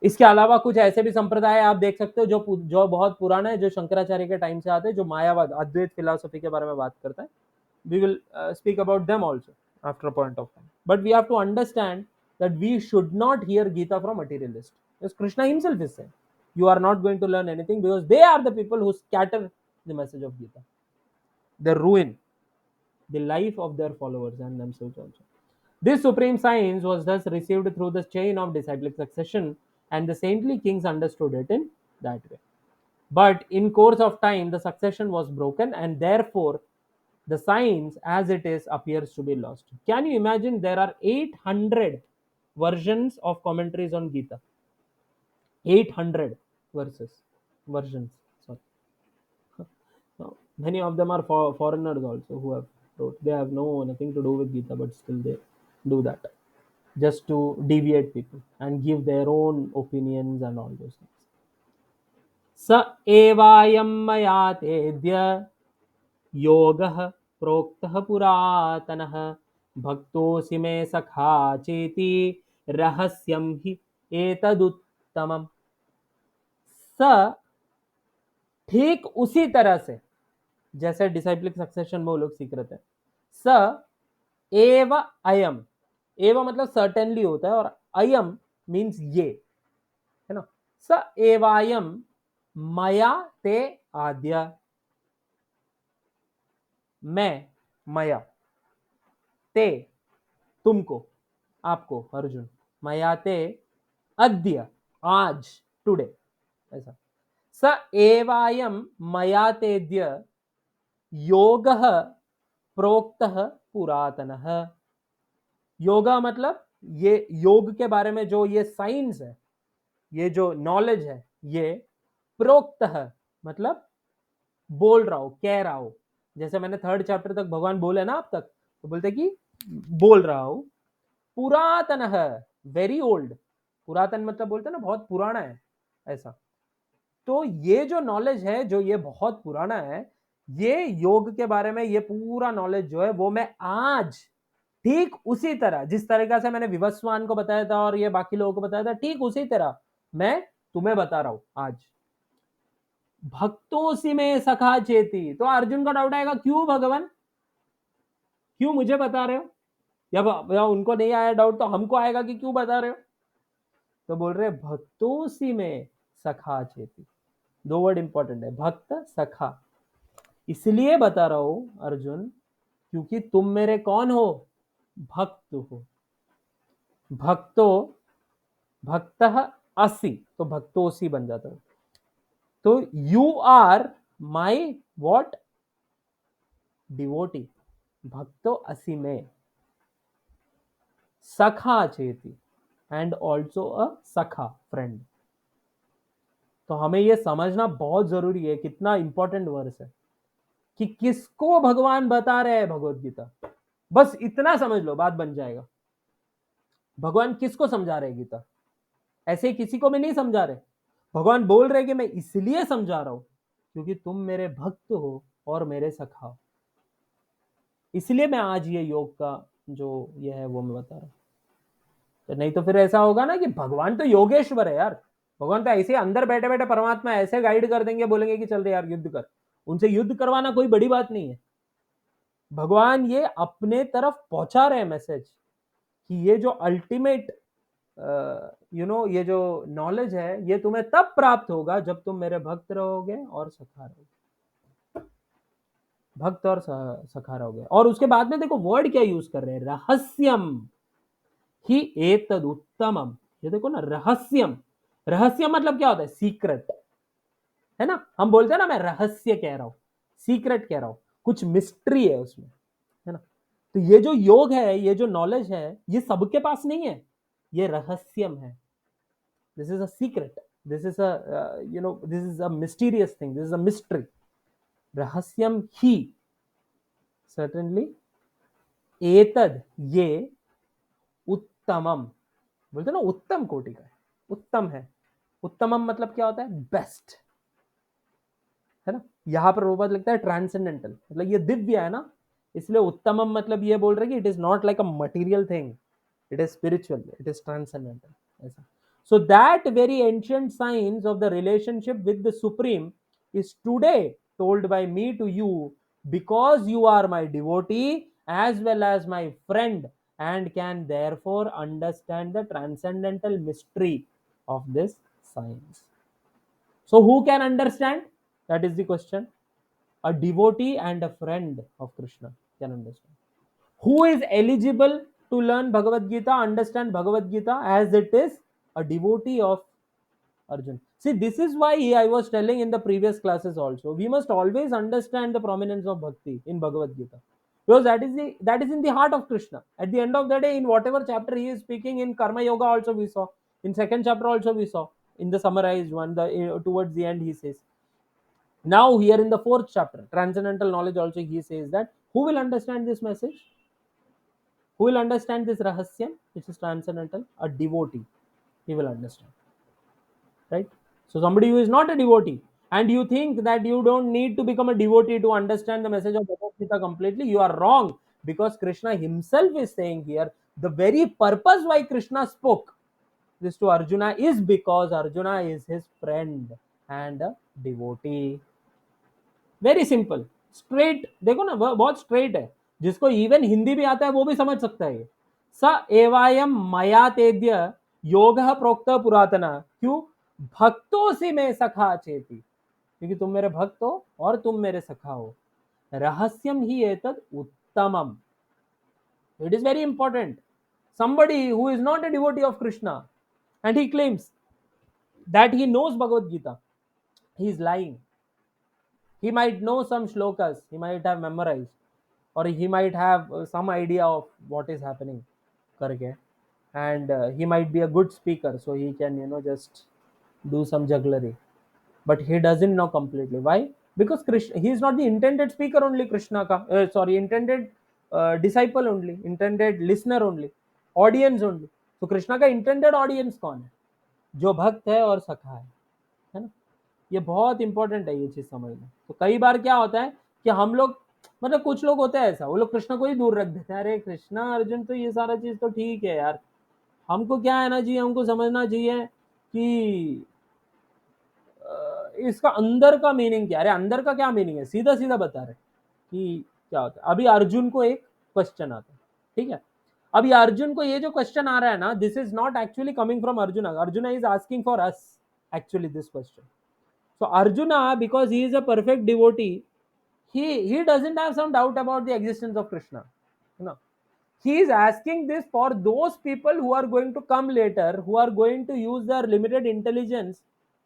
इसके अलावा कुछ ऐसे भी संप्रदाय आप देख सकते हो जो बहुत पुराना है, जो शंकराचार्य के टाइम से आते हैं, जो मायावाद अद्वैत फिलॉसफी के बारे में बात करता है. We will speak about them also after a point of time. But we have to understand that we should not hear Gita from materialist. Because Krishna himself is saying, you are not going to learn anything because they are the people who scatter the message of Gita. They ruin the life of their followers and themselves also. This supreme science was thus received through the chain of disciplic succession, and the saintly kings understood it in that way. But in course of time, the succession was broken, and therefore the science as it is appears to be lost. Can you imagine there are 800 versions of commentaries on Gita? 800 versions. Sorry. So, many of them are foreigners also who have wrote. They have nothing to do with Gita, but still they do that just to deviate people and give their own opinions and all those things. स एवायं मया तेद्य योगः प्रोक्तः पुरातनः भक्तोऽसि मे सखा चेति रहस्यं हि एतदुत्तमम्. स ठीक उसी तरह से जैसे डिसाइप्लिक सक्सेशन में वो लोग सीख रहे थे. स एव अयम, एव मतलब सर्टेनली होता है, और अयम मीन्स ये, है ना. स एवायम मया ते आद्य, मैं, मया, ते तुमको, आपको अर्जुन, मया ते अद्य आज, टुडे, ऐसा. स एवायम मया तेद्य योगः प्रोक्तः पुरातनः. योगा मतलब ये योग के बारे में जो ये साइंस है, ये जो नॉलेज है, ये प्रोक्तः मतलब बोल रहा हो, कह रहा हो. जैसे मैंने थर्ड चैप्टर तक भगवान बोले ना आप तक, तो बोलते कि बोल रहा हो. पुरातनः वेरी ओल्ड, पुरातन मतलब बोलते ना बहुत पुराना है, ऐसा. तो ये जो नॉलेज है, जो ये बहुत पुराना है, ये योग के बारे में ये पूरा नॉलेज जो है वो मैं आज ठीक उसी तरह, जिस तरीका से मैंने विवस्वान को बताया था और ये बाकी लोगों को बताया था, ठीक उसी तरह मैं तुम्हें बता रहा हूं आज. भक्तों में सखा चेती. तो अर्जुन का डाउट आएगा, क्यों भगवान, क्यों मुझे बता रहे हो? या उनको नहीं आया डाउट तो हमको आएगा कि क्यों बता रहे हो. तो बोल रहे भक्तों में सखा चेती. दो वर्ड इंपॉर्टेंट है, भक्त सखा. इसलिए बता रहा हूं अर्जुन, क्योंकि तुम मेरे कौन हो? भक्त हो. भक्तो भक्तः असि, तो भक्तोसी बन जाता है. तो you are my what? Devotee. भक्तो असि में, सखा चेती, एंड ऑल्सो अ सखा, फ्रेंड. तो हमें यह समझना बहुत जरूरी है, कितना इंपॉर्टेंट वर्स है कि किसको भगवान बता रहे हैं भगवत गीता. बस इतना समझ लो, बात बन जाएगा. भगवान किसको समझा रहे गीता? ऐसे किसी को भी नहीं समझा रहे. भगवान बोल रहे कि मैं इसलिए समझा रहा हूं क्योंकि तुम मेरे भक्त हो और मेरे सखा हो. इसलिए मैं आज ये योग का जो ये है वो मैं बता रहा हूं. तो नहीं तो फिर ऐसा होगा ना कि भगवान तो योगेश्वर है यार, भगवान तो ऐसे अंदर बैठे बैठे परमात्मा ऐसे गाइड कर देंगे, बोलेंगे कि चल रहे यार युद्ध कर। उनसे युद्ध करवाना कोई बड़ी बात नहीं है। भगवान ये अपने तरफ पहुंचा रहे हैं मैसेज कि ये जो अल्टीमेट ये जो नॉलेज है ये तुम्हें तब प्राप्त होगा जब तुम मेरे भक्त रहोगे और सखा रहोगे, भक्त और सखा रहोगे। और उसके बाद में देखो वर्ड क्या यूज कर रहे हैं, रहस्यम ही एतद उत्तमम। ये देखो ना, रहस्यम, रहस्य मतलब क्या होता है, सीक्रेट, है ना। हम बोलते हैं ना मैं रहस्य कह रहा हूं, सीक्रेट कह रहा हूं, कुछ मिस्ट्री है उसमें, है ना। तो ये जो योग है, ये जो नॉलेज है, ये सबके पास नहीं है, ये रहस्यम है। This is a secret, this is a this is a mysterious thing, this is a mystery. रहस्यम ही, सर्टेनली, एतद ये, उत्तमम, बोलते ना उत्तम कोटि का है, उत्तम है। उत्तमम मतलब क्या होता है, बेस्ट, है ना। यहां पर रोबोट लिखता है ट्रांसेंडेंटल, मतलब ये दिव्य है ना, इसलिए उत्तमम मतलब ये बोल रहे कि it is not like a material thing, it is spiritual, it is transcendental, ऐसा। So that very ancient science of the relationship with the supreme is today told by me to you because you are my devotee as well as my friend and can therefore understand the transcendental mystery of this science. So who can understand? That is the question. A devotee and a friend of Krishna can understand. Who is eligible to learn Bhagavad Gita, understand Bhagavad Gita, as it is a devotee of Arjun. See, this is why I was telling in the previous classes also, we must always understand the prominence of bhakti in Bhagavad Gita, because that is in the heart of Krishna. At the end of the day, in whatever chapter he is speaking, in Karma Yoga also we saw, in second chapter also we saw, in the summarized one, towards the end he says. Now here in the fourth chapter, transcendental knowledge also, he says that who will understand this message? Who will understand this rahasya, which is transcendental? A devotee. He will understand, right? So somebody who is not a devotee, and you think that you don't need to become a devotee to understand the message of Bhagavad Gita completely, you are wrong, because Krishna himself is saying here the very purpose why Krishna spoke this to Arjuna is because Arjuna is his friend and a devotee. Very simple, straight, देखो ना बहुत straight है, जिसको even Hindi भी आता है वो भी समझ सकता है। स एवायम मया तेद्य योग प्रोक्त पुरातना, क्यों, भक्तों से मैं सखा चेती, क्योंकि तुम मेरे भक्त हो और तुम मेरे सखा हो। रहस्यम ही एतद उत्तमम, it is very important. somebody who is not a devotee of Krishna and he claims that he knows Bhagavad Gita, he is lying. He might know some shlokas, he might have memorized, or he might have some idea of what is happening karke, and he might be a good speaker, so he can just do some jugglery, but he doesn't know completely. Why? Because Krishna, he is not the intended speaker only, Krishna ka sorry, intended disciple only, intended listener only, audience only. So Krishna का intended audience कौन है? जो भक्त है और सखा है ना। ये बहुत इंपॉर्टेंट है ये चीज समझना। तो कई बार क्या होता है कि हम लोग, मतलब कुछ लोग होते हैं ऐसा, वो लोग कृष्ण को ही दूर रख देते हैं, अरे कृष्णा अर्जुन तो ये सारा चीज तो ठीक है यार, हमको क्या है ना जी, हमको समझना चाहिए कि इसका अंदर का मीनिंग क्या है। अरे अंदर का क्या मीनिंग है, सीधा सीधा बता रहे कि क्या होता है। अभी अर्जुन को एक क्वेश्चन आता है, ठीक है, अभी अर्जुन को ये जो क्वेश्चन आ रहा है ना, this is not actually coming from Arjun, Arjun is asking for us actually this question. So Arjuna, because he is a perfect devotee, he doesn't have some doubt about the existence of Krishna. You know, he is asking this for those people who are going to come later, who are going to use their limited intelligence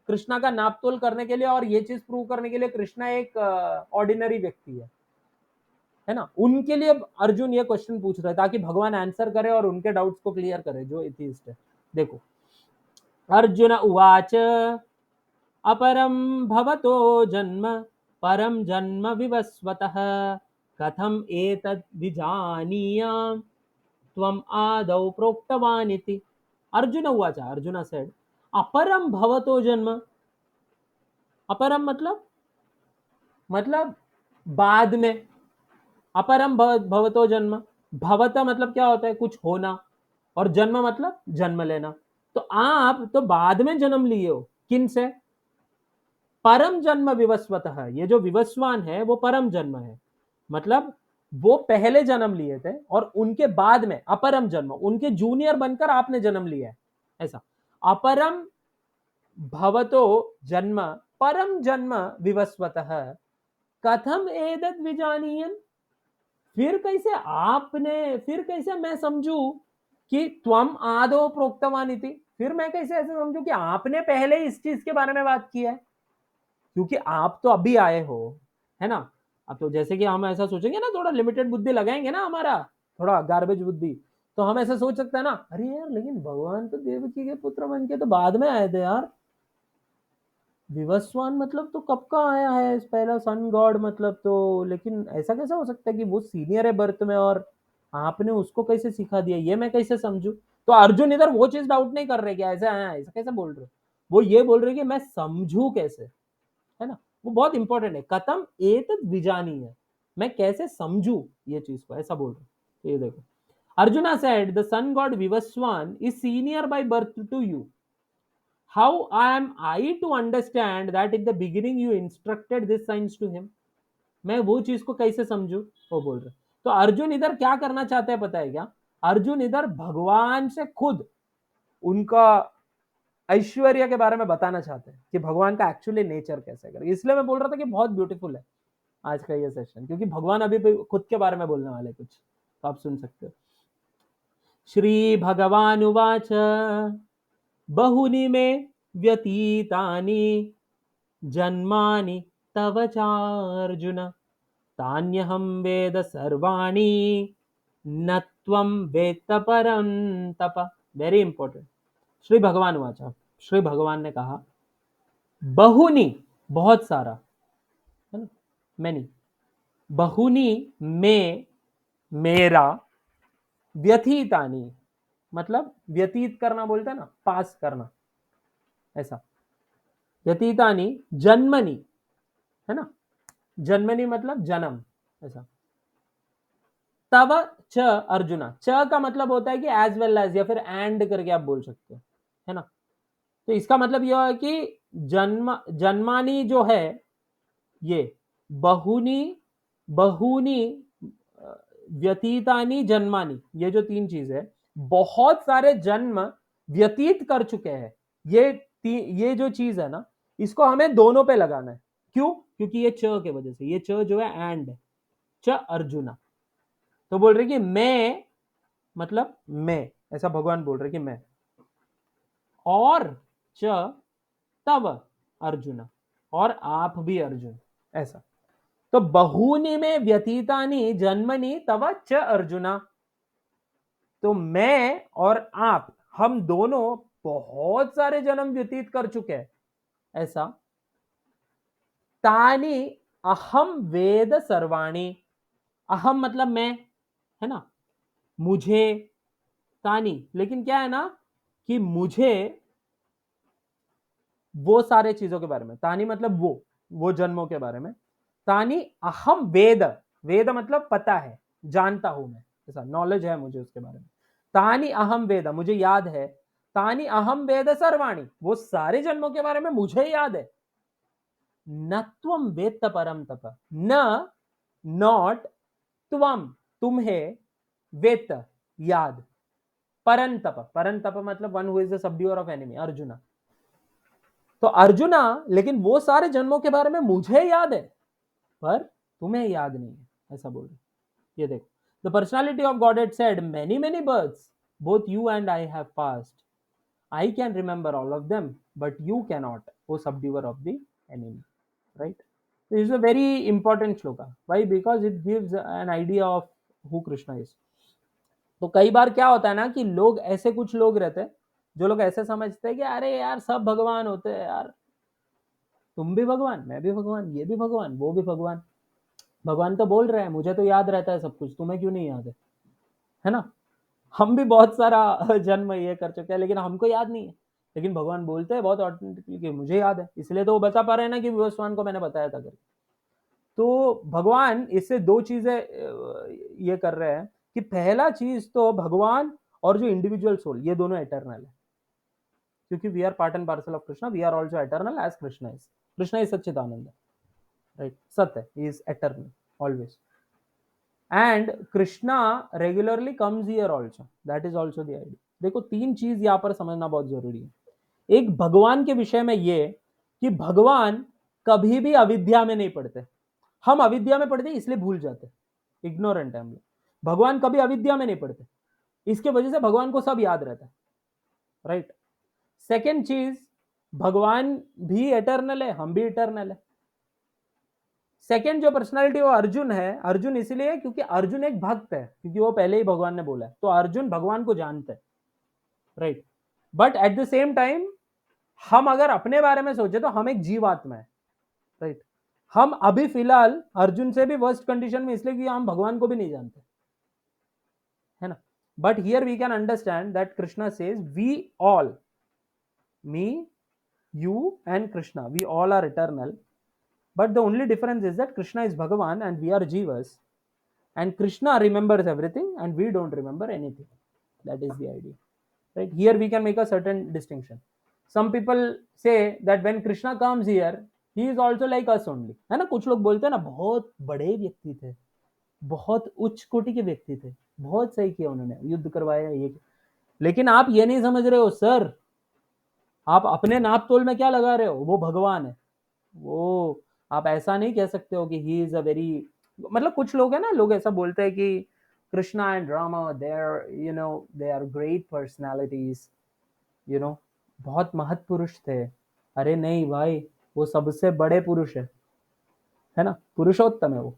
Krishna का नापतोल करने के लिए और ये चीज prove करने के लिए कृष्णा एक ऑर्डिनरी व्यक्ति है ना। उनके लिए अर्जुन ये क्वेश्चन पूछ रहा है ताकि भगवान आंसर करे और उनके डाउट्स को क्लियर करे जो एथिस्ट है। देखो, अर्जुन उवाच अपरम भवतो जन्म परम जन्म विवस्वतः कथम एतद् विजानीयाम् त्वम् आदौ प्रोक्तवान् इति। अर्जुन उवाच, अर्जुन सेड, अपरम भवतो जन्म, अपरम मतलब बाद में, अपरम भवतो जन्म, भवत मतलब क्या होता है, कुछ होना, और जन्म मतलब जन्म लेना। तो आप तो बाद में जन्म लिए हो, किन से? परम जन्म विवस्वतः, ये जो विवस्वान है वो परम जन्म है, मतलब वो पहले जन्म लिए थे और उनके बाद में अपरम जन्म, उनके जूनियर बनकर आपने जन्म लिया है, ऐसा। अपरम भवतो जन्म परम जन्म विवस्वतः कथम एतद् विजानीयम्, फिर कैसे मैं समझू कि त्वम आदो प्रोक्तवान इति, फिर मैं कैसे ऐसे समझू कि आपने पहले इस चीज के बारे में बात की है, क्योंकि आप तो अभी आए हो, है ना। अब तो जैसे कि हम ऐसा सोचेंगे ना, थोड़ा लिमिटेड बुद्धि लगाएंगे ना, हमारा थोड़ा गार्बेज बुद्धि, तो हम ऐसा सोच सकते हैं ना, अरे यार लेकिन भगवान तो देवकी के पुत्र बन के तो बाद में आए थे यार, विवस्वान मतलब तो कब का आया है पहला सन गॉड, मतलब तो लेकिन ऐसा कैसा हो सकता है कि वो सीनियर है बर्थ में और आपने उसको कैसे सिखा दिया, ये मैं कैसे समझू। तो अर्जुन इधर वो चीज डाउट नहीं कर रहे कि ऐसा है, ऐसा कैसे बोल रहे हो, वो ये बोल रहे कि मैं समझू कैसे, है ना। वो बहुत इंपॉर्टेंट है, कथम एतद् विजानी है, मैं कैसे समझू ये चीज को, ऐसा बोल रहे। ये देखो, Arjuna said the sun god Vivasvan is senior by birth to you, how am I to understand that in the beginning you instructed this science to him, मैं वो चीज को कैसे समझू, वो बोल रहे। तो अर्जुन इधर क्या करना चाहते हैं पता है क्या, अर्जुन इधर भगवान से खुद उनका ऐश्वर्य के बारे में बताना चाहते हैं कि भगवान का एक्चुअली नेचर कैसे करे, इसलिए मैं बोल रहा था कि बहुत ब्यूटीफुल है आज का ये सेशन, क्योंकि भगवान अभी भी खुद के बारे में बोलने वाले कुछ, तो आप सुन सकते हो। श्री भगवान उवाच बहुनि मे व्यतीतानि जन्मानि तव चार्जुन, तान्यहं वेद सर्वाणि न त्वं वेत्त परन्तप। Very important. श्री भगवान वाचा, श्री भगवान ने कहा, बहुनी बहुत सारा, है ना, मैनी, बहुनी में मेरा, व्यथीतानी मतलब व्यतीत करना बोलते हैं ना, पास करना, ऐसा। व्यतीतानी जन्मनी, है ना, जन्मनी मतलब जन्म, ऐसा। तव च अर्जुना, च का मतलब होता है कि एज वेल एज, या फिर एंड करके आप बोल सकते हो, है ना। तो इसका मतलब यह है कि जन्मानी जो है ये, बहुनी, बहुनी व्यतीतानी जन्मानी, ये जो तीन चीज है, बहुत सारे जन्म व्यतीत कर चुके हैं, ये जो चीज है ना, इसको हमें दोनों पे लगाना है। क्यों? क्योंकि ये च के वजह से, ये च जो है एंड है, च अर्जुना। तो बोल रहे कि मैं, मतलब मैं, ऐसा भगवान बोल रहे कि मैं, और च तव अर्जुन, और आप भी अर्जुन, ऐसा। तो बहूनि में व्यतीतानि जन्मनि तव च अर्जुना, तो मैं और आप, हम दोनों बहुत सारे जन्म व्यतीत कर चुके हैं, ऐसा। तानि अहम वेद सर्वाणी, अहम मतलब मैं, है ना, मुझे, तानी, लेकिन क्या है ना कि मुझे वो सारे चीजों के बारे में, तानी मतलब वो जन्मों के बारे में, तानी अहम वेद, वेद मतलब पता है, जानता हूं मैं, ऐसा नॉलेज है मुझे उसके बारे में। तानी अहम वेद मुझे याद है, तानी अहम वेद सर्वाणी, वो सारे जन्मों के बारे में मुझे याद है। न त्वम वेत्त परम तप, न, नॉट, त्वम तुम्हें, वेत्त याद, परंतप, परंतप मतलब one who is the subduer of enemy, Arjuna. तो अर्जुना, लेकिन वो सारे जन्मों के बारे में मुझे याद है, पर तुम्हें याद नहीं है, ऐसा बोल रहे। ये देखो, the personality of God had said many many births both you and I have passed, I can remember all of them but you can not, वो subduer of the enemy, right. This is a very important shloka. Why? Because it gives an idea of who Krishna is. तो कई बार क्या होता है ना कि लोग, ऐसे कुछ लोग रहते हैं जो लोग ऐसे समझते हैं कि अरे यार सब भगवान होते हैं यार, तुम भी भगवान, मैं भी भगवान, ये भी भगवान, वो भी भगवान, भगवान तो बोल रहे हैं, मुझे तो याद रहता है सब कुछ, तुम्हें क्यों नहीं याद है ना। हम भी बहुत सारा जन्म ये कर चुके हैं, लेकिन हमको याद नहीं है, लेकिन भगवान बोलते हैं बहुत ऑथेंटिकली कि मुझे याद है, इसलिए तो वो बता पा रहे हैं ना कि विवस्वान को मैंने बताया था करके। तो भगवान इससे दो चीजें ये कर रहे हैं कि पहला चीज तो भगवान और जो इंडिविजुअल सोल, ये दोनों एटर्नल है, क्योंकि we are part and parcel of Krishna, we are also eternal as Krishna is. Krishna is sachchidananda, right, satya, he is eternal always. And Krishna regularly comes here also, that is also the idea. देखो, तीन चीज यहां पर समझना बहुत जरूरी है. एक, भगवान के विषय में ये कि भगवान कभी भी अविद्या में नहीं पढ़ते. हम अविद्या में पढ़ते इसलिए भूल जाते, इग्नोरेंट है हम लोग. भगवान कभी अविद्या में नहीं पढ़ते, इसके वजह से भगवान को सब याद रहता है, राइट. सेकेंड चीज, भगवान भी एटर्नल है, हम भी इटर्नल है. सेकेंड जो पर्सनालिटी वो अर्जुन है. अर्जुन इसलिए क्योंकि अर्जुन एक भक्त है, क्योंकि वो पहले ही भगवान ने बोला है, तो अर्जुन भगवान को जानते हैं, right. But at the same time हम अगर अपने बारे में सोचे तो हम एक जीवात्मा है, राइट. हम अभी फिलहाल अर्जुन से भी वर्स्ट कंडीशन में इसलिए कि हम भगवान को भी नहीं जानते, है ना. But here we can understand that Krishna says we all, me, you and Krishna, we all are eternal, but the only difference is that Krishna is Bhagavan and we are jivas, and Krishna remembers everything and we don't remember anything. That is the idea, right. Here we can make a certain distinction. Some people say that when Krishna comes here, he is also like us only, है ना. कुछ लोग बोलते हैं ना, बहुत बड़े व्यक्ति थे, बहुत उच्च कोटि के व्यक्ति थे, बहुत सही किया उन्होंने, युद्ध करवाया ये. लेकिन आप ये नहीं समझ रहे हो सर, आप अपने नाप तोल में क्या लगा रहे हो, वो भगवान है. वो आप ऐसा नहीं कह सकते हो कि ही इज अ वेरी, मतलब कुछ लोग है ना, लोग ऐसा बोलते हैं कि Krishna and Rama they are, you know, they are great personalities, you know, बहुत महत् पुरुष थे. अरे नहीं भाई, वो सबसे बड़े पुरुष है ना, पुरुषोत्तम है वो.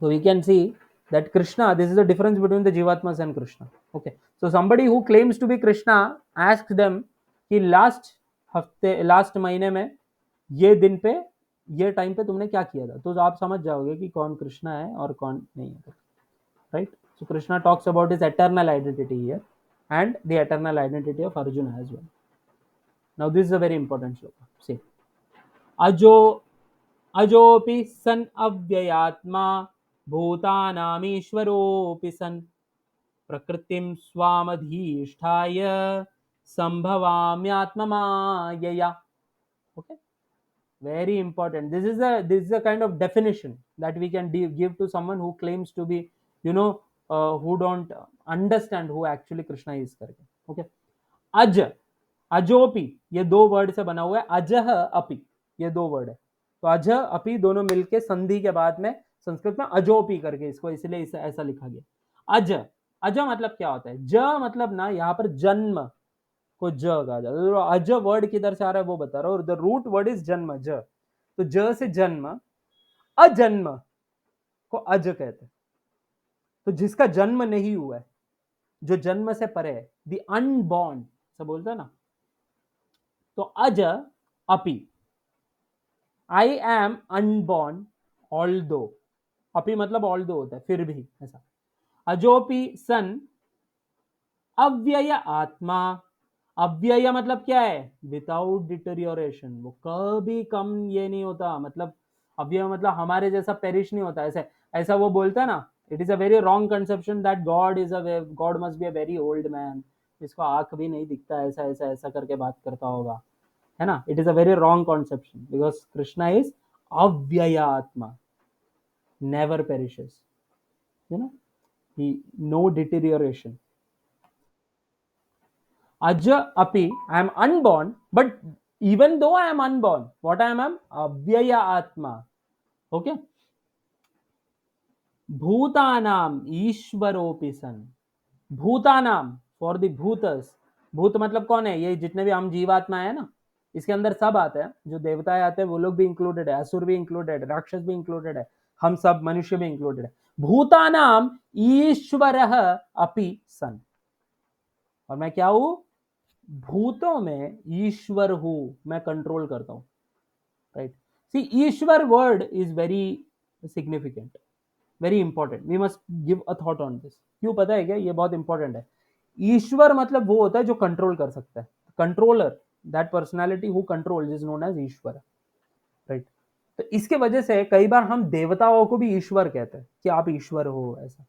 So we can see that Krishna, this is the difference between the Jivatmas and Krishna. Okay. So somebody who claims to be Krishna, asks them कि लास्ट महीने में ये दिन पे, ये टाइम पे तुमने क्या किया था, तो आप समझ जाओगे कि कौन कृष्णा है और कौन नहीं है, right. So Krishna talks about his eternal identity here and the eternal identity of Arjuna as well. Now this is a very important shloka. See, अजोपि सन अव्ययात्मा भूतानामीश्वरोऽपि सन् प्रकृतिं स्वामधिष्ठाय संभवाम्यात्ममायया. Okay, very important. This is a kind of definition that we can give to someone who claims to be, you know, who don't understand who actually Krishna is करके. Okay, अज, अजोपि, ये दो word से बना हुआ है. अजह अपि, ये दो वर्ड है. तो अज अपि दोनों मिलके संधि के बाद में संस्कृत में अजोपि करके इसको इसलिए ऐसा लिखा गया. अज, अज मतलब क्या होता है, ज मतलब ना यहाँ पर जन्म को ज कहा जाता है. तो अज वर्ड किधर से आ रहा है वो बता रहा हूँ. द रूट वर्ड इज जन्म, ज. तो ज से जन्म, अजन्म को अज कहते हैं. तो जिसका जन्म नहीं हुआ है, जो जन्म से परे है, द अनबॉर्न सब बोलता है ना. तो अज अपि, आई एम अनबॉर्न ऑल्दो. अपि मतलब ऑल्दो होता है, फिर भी ऐसा. अजोपि सन अव्यय आत्मा. अव्यय मतलब क्या है, विदाउट डिटेरियोरेशन, वो कभी कम ये नहीं होता. मतलब अव्यय मतलब हमारे जैसा पेरिश नहीं होता. ऐसे ऐसा वो बोलता है ना, it is a very wrong conception that God must be a very old man, इसको आंख भी नहीं दिखता, ऐसा ऐसा ऐसा करके बात करता होगा, है ना. It is a very wrong conception because Krishna is avyaya atma, never perishes, you know, he no deterioration. Aj api, I am unborn, but even though I am unborn, what I am avyaya atma. Okay. Bhutanam ईश्वरोपि सन. Bhutanam for the bhutas. भूत मतलब कौन है, ये जितने भी हम जीवात्मा है ना, इसके अंदर सब आते हैं. जो देवताएं आते हैं वो लोग भी इंक्लूडेड है, असुर भी इंक्लूडेड है, राक्षस भी इंक्लूडेड है, हम सब मनुष्य भी इंक्लूडेड है. भूतानाम ईश्वरः अपि सन. और मैं क्या हूं, भूतों में ईश्वर हूं, मैं कंट्रोल करता हूं, right. See, Ishvara word is very significant, very important. We must give a thought on this. क्यों पता है क्या, ये बहुत इंपॉर्टेंट है. ईश्वर मतलब वो होता है जो कंट्रोल कर सकता है. Controller, that personality who controls is known as Ishvara, right. तो इसके वजह से कई बार हम देवताओं को भी ईश्वर कहते हैं कि आप ईश्वर हो, ऐसा.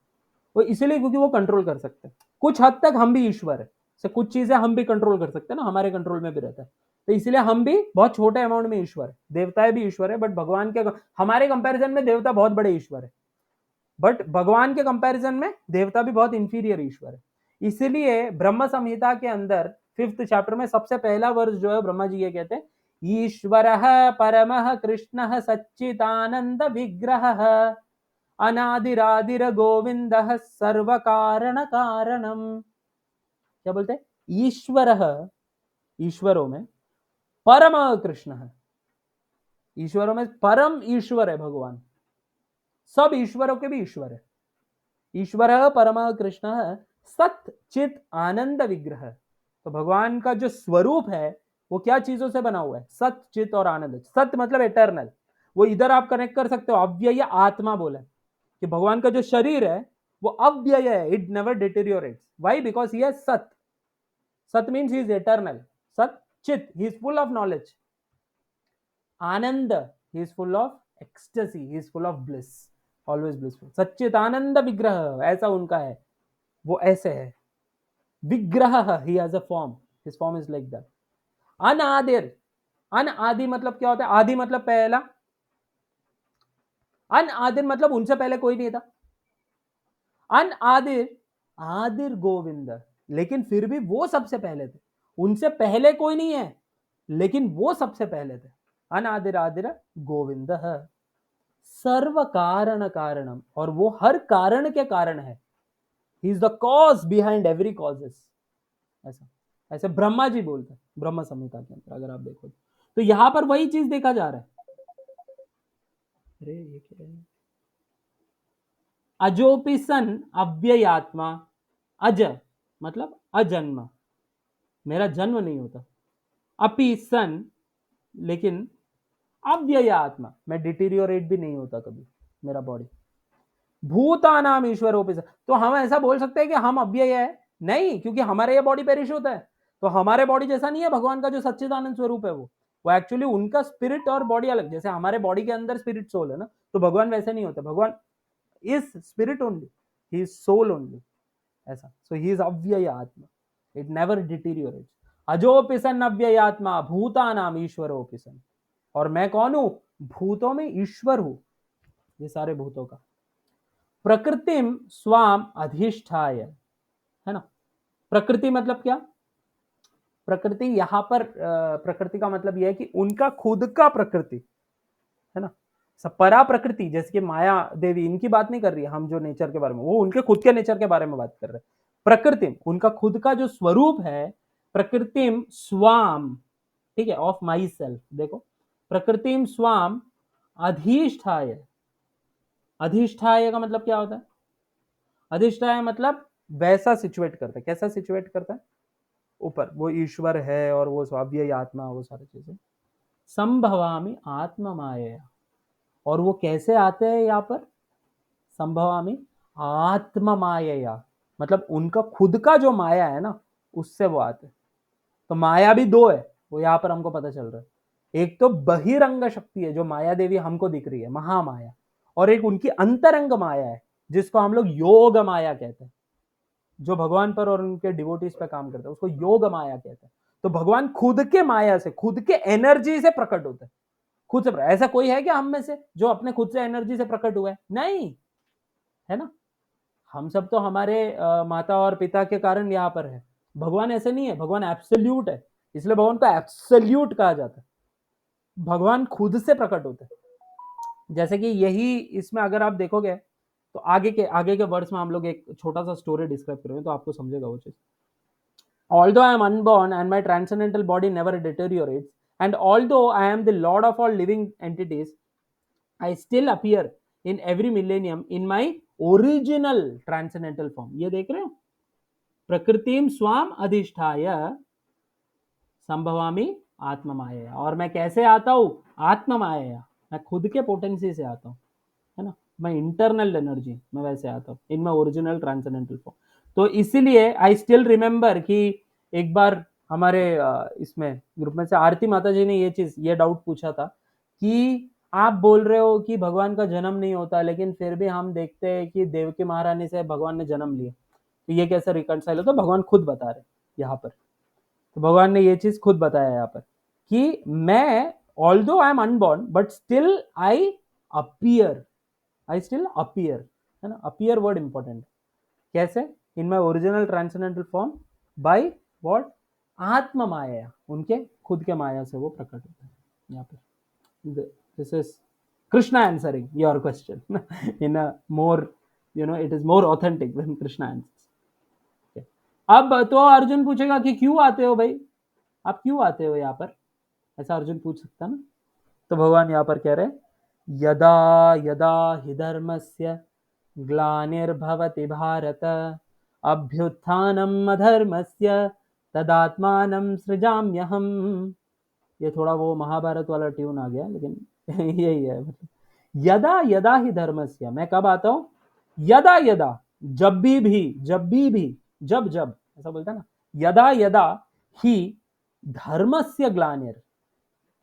वो इसलिए क्योंकि वो कंट्रोल कर सकते हैं. कुछ हद तक हम भी ईश्वर है. से कुछ चीजें हम भी कंट्रोल कर सकते हैं ना, हमारे कंट्रोल में भी रहता है। तो इसलिए हम भी बहुत छोटे अमाउंट में ईश्वर है, देवताएं भी ईश्वर है, बट भगवान के हमारे कंपैरिजन में देवता बहुत बड़े ईश्वर है, बट भगवान के कंपैरिजन में देवता भी बहुत इंफीरियर ईश्वर है। इसीलिए ब्रह्म संहिता के अंदर 5th चैप्टर में सबसे पहला वर्ष जो है ब्रह्मा जी ये कहते हैं, ईश्वरः परमः कृष्णः सच्चिदानंद विग्रहः अनादिरादिर गोविंदः सर्व कारण कारणम। क्या बोलते हैं? ईश्वरः, ईश्वरों में परम कृष्ण है, ईश्वरों में परम ईश्वर है भगवान, सब ईश्वरों के भी ईश्वर है। ईश्वर परम कृष्ण सत चित आनंद विग्रह। तो भगवान का जो स्वरूप है वो क्या चीजों से बना हुआ है? सत चित और आनंद। सत मतलब इटर्नल, वो इधर आप कनेक्ट कर सकते हो, अव्यय आत्मा बोला कि भगवान का जो शरीर है वो अव्यय है, it never deteriorates. Why? Because he है सत। Sat means he is eternal. Sat chit, he is full of knowledge. Ananda, he is full of ecstasy, he is full of bliss, always blissful। सच्चित आनंद विग्रह, ऐसा उनका है, वो ऐसे है। विग्रह, he has a form, his form is like that। अनादिर, अनआदि मतलब क्या होता है? आदि मतलब पहला, अनआदिर मतलब उनसे पहले कोई नहीं था। अनआदिर, आदिर गोविंद, लेकिन फिर भी वो सबसे पहले थे, उनसे पहले कोई नहीं है, लेकिन वो सबसे पहले थे। अनादिर आदिर गोविंद सर्व कारण कारणम, और वो हर कारण के कारण है। ही is the cause behind every causes. ऐसा ऐसे ब्रह्मा जी बोलते हैं ब्रह्म संहिता के अंदर, अगर आप देखो तो यहां पर वही चीज देखा जा रहा है। अरे ये क्या है? अजोपि सन अव्ययात्मा, अज मतलब अजन्मा, मेरा जन्म नहीं होता। अपि सन, लेकिन अव्यय आत्मा, मैं डिटीरियोरेट भी नहीं होता कभी, मेरा बॉडी। भूतानाम ईश्वरोपि सन, तो हम ऐसा बोल सकते हैं कि हम अव्यय है? नहीं, क्योंकि हमारे ये बॉडी पेरिश होता है, तो हमारे बॉडी जैसा नहीं है भगवान का जो सच्चिदानंद स्वरूप है। वो एक्चुअली उनका स्पिरिट और बॉडी अलग, जैसे हमारे बॉडी के अंदर स्पिरिट सोल है ना, तो भगवान वैसे नहीं होते। Bhagavan is spirit only, he is soul only, ऐसा। सो ही इज अव्यय आत्मा, इट नेवर डिटीरियोरेट्स। अजोपि सन अव्यय आत्मा भूतानाम ईश्वरोपि सन, और मैं कौन हूं? भूतों में ईश्वर हूं, ये सारे भूतों का। प्रकृतिम स्वाम अधिष्ठाय, है ना। प्रकृति मतलब क्या? प्रकृति यहां पर प्रकृति का मतलब यह है कि उनका खुद का प्रकृति, है ना। परा प्रकृति, जैसे कि माया देवी, इनकी बात नहीं कर रही है हम जो नेचर के बारे में, वो उनके खुद के नेचर के बारे में बात कर रहे हैं। प्रकृतिम, उनका खुद का जो स्वरूप है। प्रकृतिम स्वाम, ठीक है, ऑफ माई सेल्फ। देखो, प्रकृतिम स्वाम अधिष्ठाय, अधिष्ठाय का मतलब क्या होता है? अधिष्ठाय मतलब वैसा सिचुएट करता है। कैसा सिचुएट करता है? ऊपर वो ईश्वर है और वो स्वाव्यय आत्मा, वो सारी चीजें। संभवामी आत्मा माया, और वो कैसे आते हैं यहाँ पर? संभवामी आत्मा माया, मतलब उनका खुद का जो माया है ना, उससे वो आते हैं। तो माया भी दो है, वो यहाँ पर हमको पता चल रहा है। एक तो बहिरंग शक्ति है जो माया देवी हमको दिख रही है, महामाया, और एक उनकी अंतरंग माया है जिसको हम लोग योग माया कहते हैं, जो भगवान पर और उनके डिवोटीज पे काम करते हैं, उसको योग माया कहते हैं। तो भगवान खुद के माया से, खुद के एनर्जी से प्रकट होते हैं, खुद से। ऐसा कोई है क्या हम में से जो अपने खुद से एनर्जी से प्रकट हुआ है? नहीं, है ना। हम सब तो हमारे माता और पिता के कारण यहाँ पर है। भगवान ऐसे नहीं है, भगवान एब्सोल्यूट है, इसलिए भगवान को एब्सोल्यूट कहा जाता है। भगवान खुद से प्रकट होते हैं। जैसे कि यही इसमें अगर आप देखोगे तो आगे के वर्ड्स में हम लोग एक छोटा सा स्टोरी डिस्क्राइब करेंगे तो आपको समझेगा वो चीज। Although I am unborn and my transcendental body never deteriorates, and although I am the lord of all living entities, I still appear in every millennium in my original transcendental form। ये देख रहे हो? प्रकृतिम स्वाम अधिष्ठाय संभवामी आत्मा माया, और मैं कैसे आता हूं? आत्मा माया, मैं खुद के पोटेंसी से आता हूं, है ना। मैं इंटरनल एनर्जी, मैं वैसे आता हूँ इन माई ओरिजिनल ट्रांसेंडेंटल फॉर्म। तो इसीलिए आई स्टिल रिमेम्बर कि एक बार हमारे इसमें ग्रुप में से आरती माता जी ने ये डाउट पूछा था कि आप बोल रहे हो कि भगवान का जन्म नहीं होता, लेकिन फिर भी हम देखते हैं कि देवकी महारानी से भगवान ने जन्म लिया, तो ये कैसे रिकंसाइल होता? तो भगवान खुद बता रहे यहाँ पर। तो भगवान ने ये चीज खुद बताया यहाँ पर कि मैं although I am unborn but still I appear, है ना। Appear word important. कैसे? In my original transcendental form by what? Atma maya, उनके खुद के माया से वो प्रकट होता है यहाँ पर। This is Krishna answering your question in a more, it is more authentic when Krishna answers. अब तो अर्जुन पूछेगा कि क्यों आते हो भाई, आप क्यों आते हो यहाँ पर, ऐसा अर्जुन पूछ सकता ना। तो भगवान यहाँ पर कह रहे यदा यदा हि धर्मस्य ग्लानिर्भवति भारत अभ्युत्थानम् अधर्मस्य तदात्मानं सृजाम्यहम्। ये थोड़ा वो महाभारत वाला ट्यून आ गया, लेकिन यही है। यदा यदा ही धर्मस्य, मैं कब आता हूं? यदा यदा, जब भी, जब जब, ऐसा बोलता ना। यदा यदा ही धर्मस्य ग्लानिर,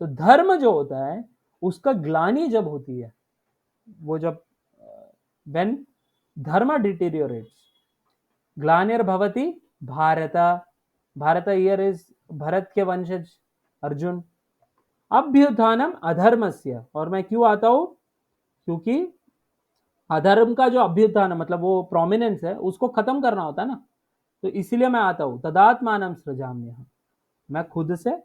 तो धर्म जो होता है उसका ग्लानि जब होती है, वो जब व्हेन धर्म डिटेरियोरेट्स, ग्लानिर्भवति भारत, भारत ईयर इज भरत के वंशज अर्जुन। अभ्युत्थानम अधर्मस्य, और मैं क्यों आता हूं? क्योंकि अधर्म का जो अभ्युत्थान मतलब वो प्रोमिनेंस है उसको खत्म करना होता है ना, तो इसीलिए मैं आता हूं। तदात्मानम सृजाम्यहम्, मैं खुद से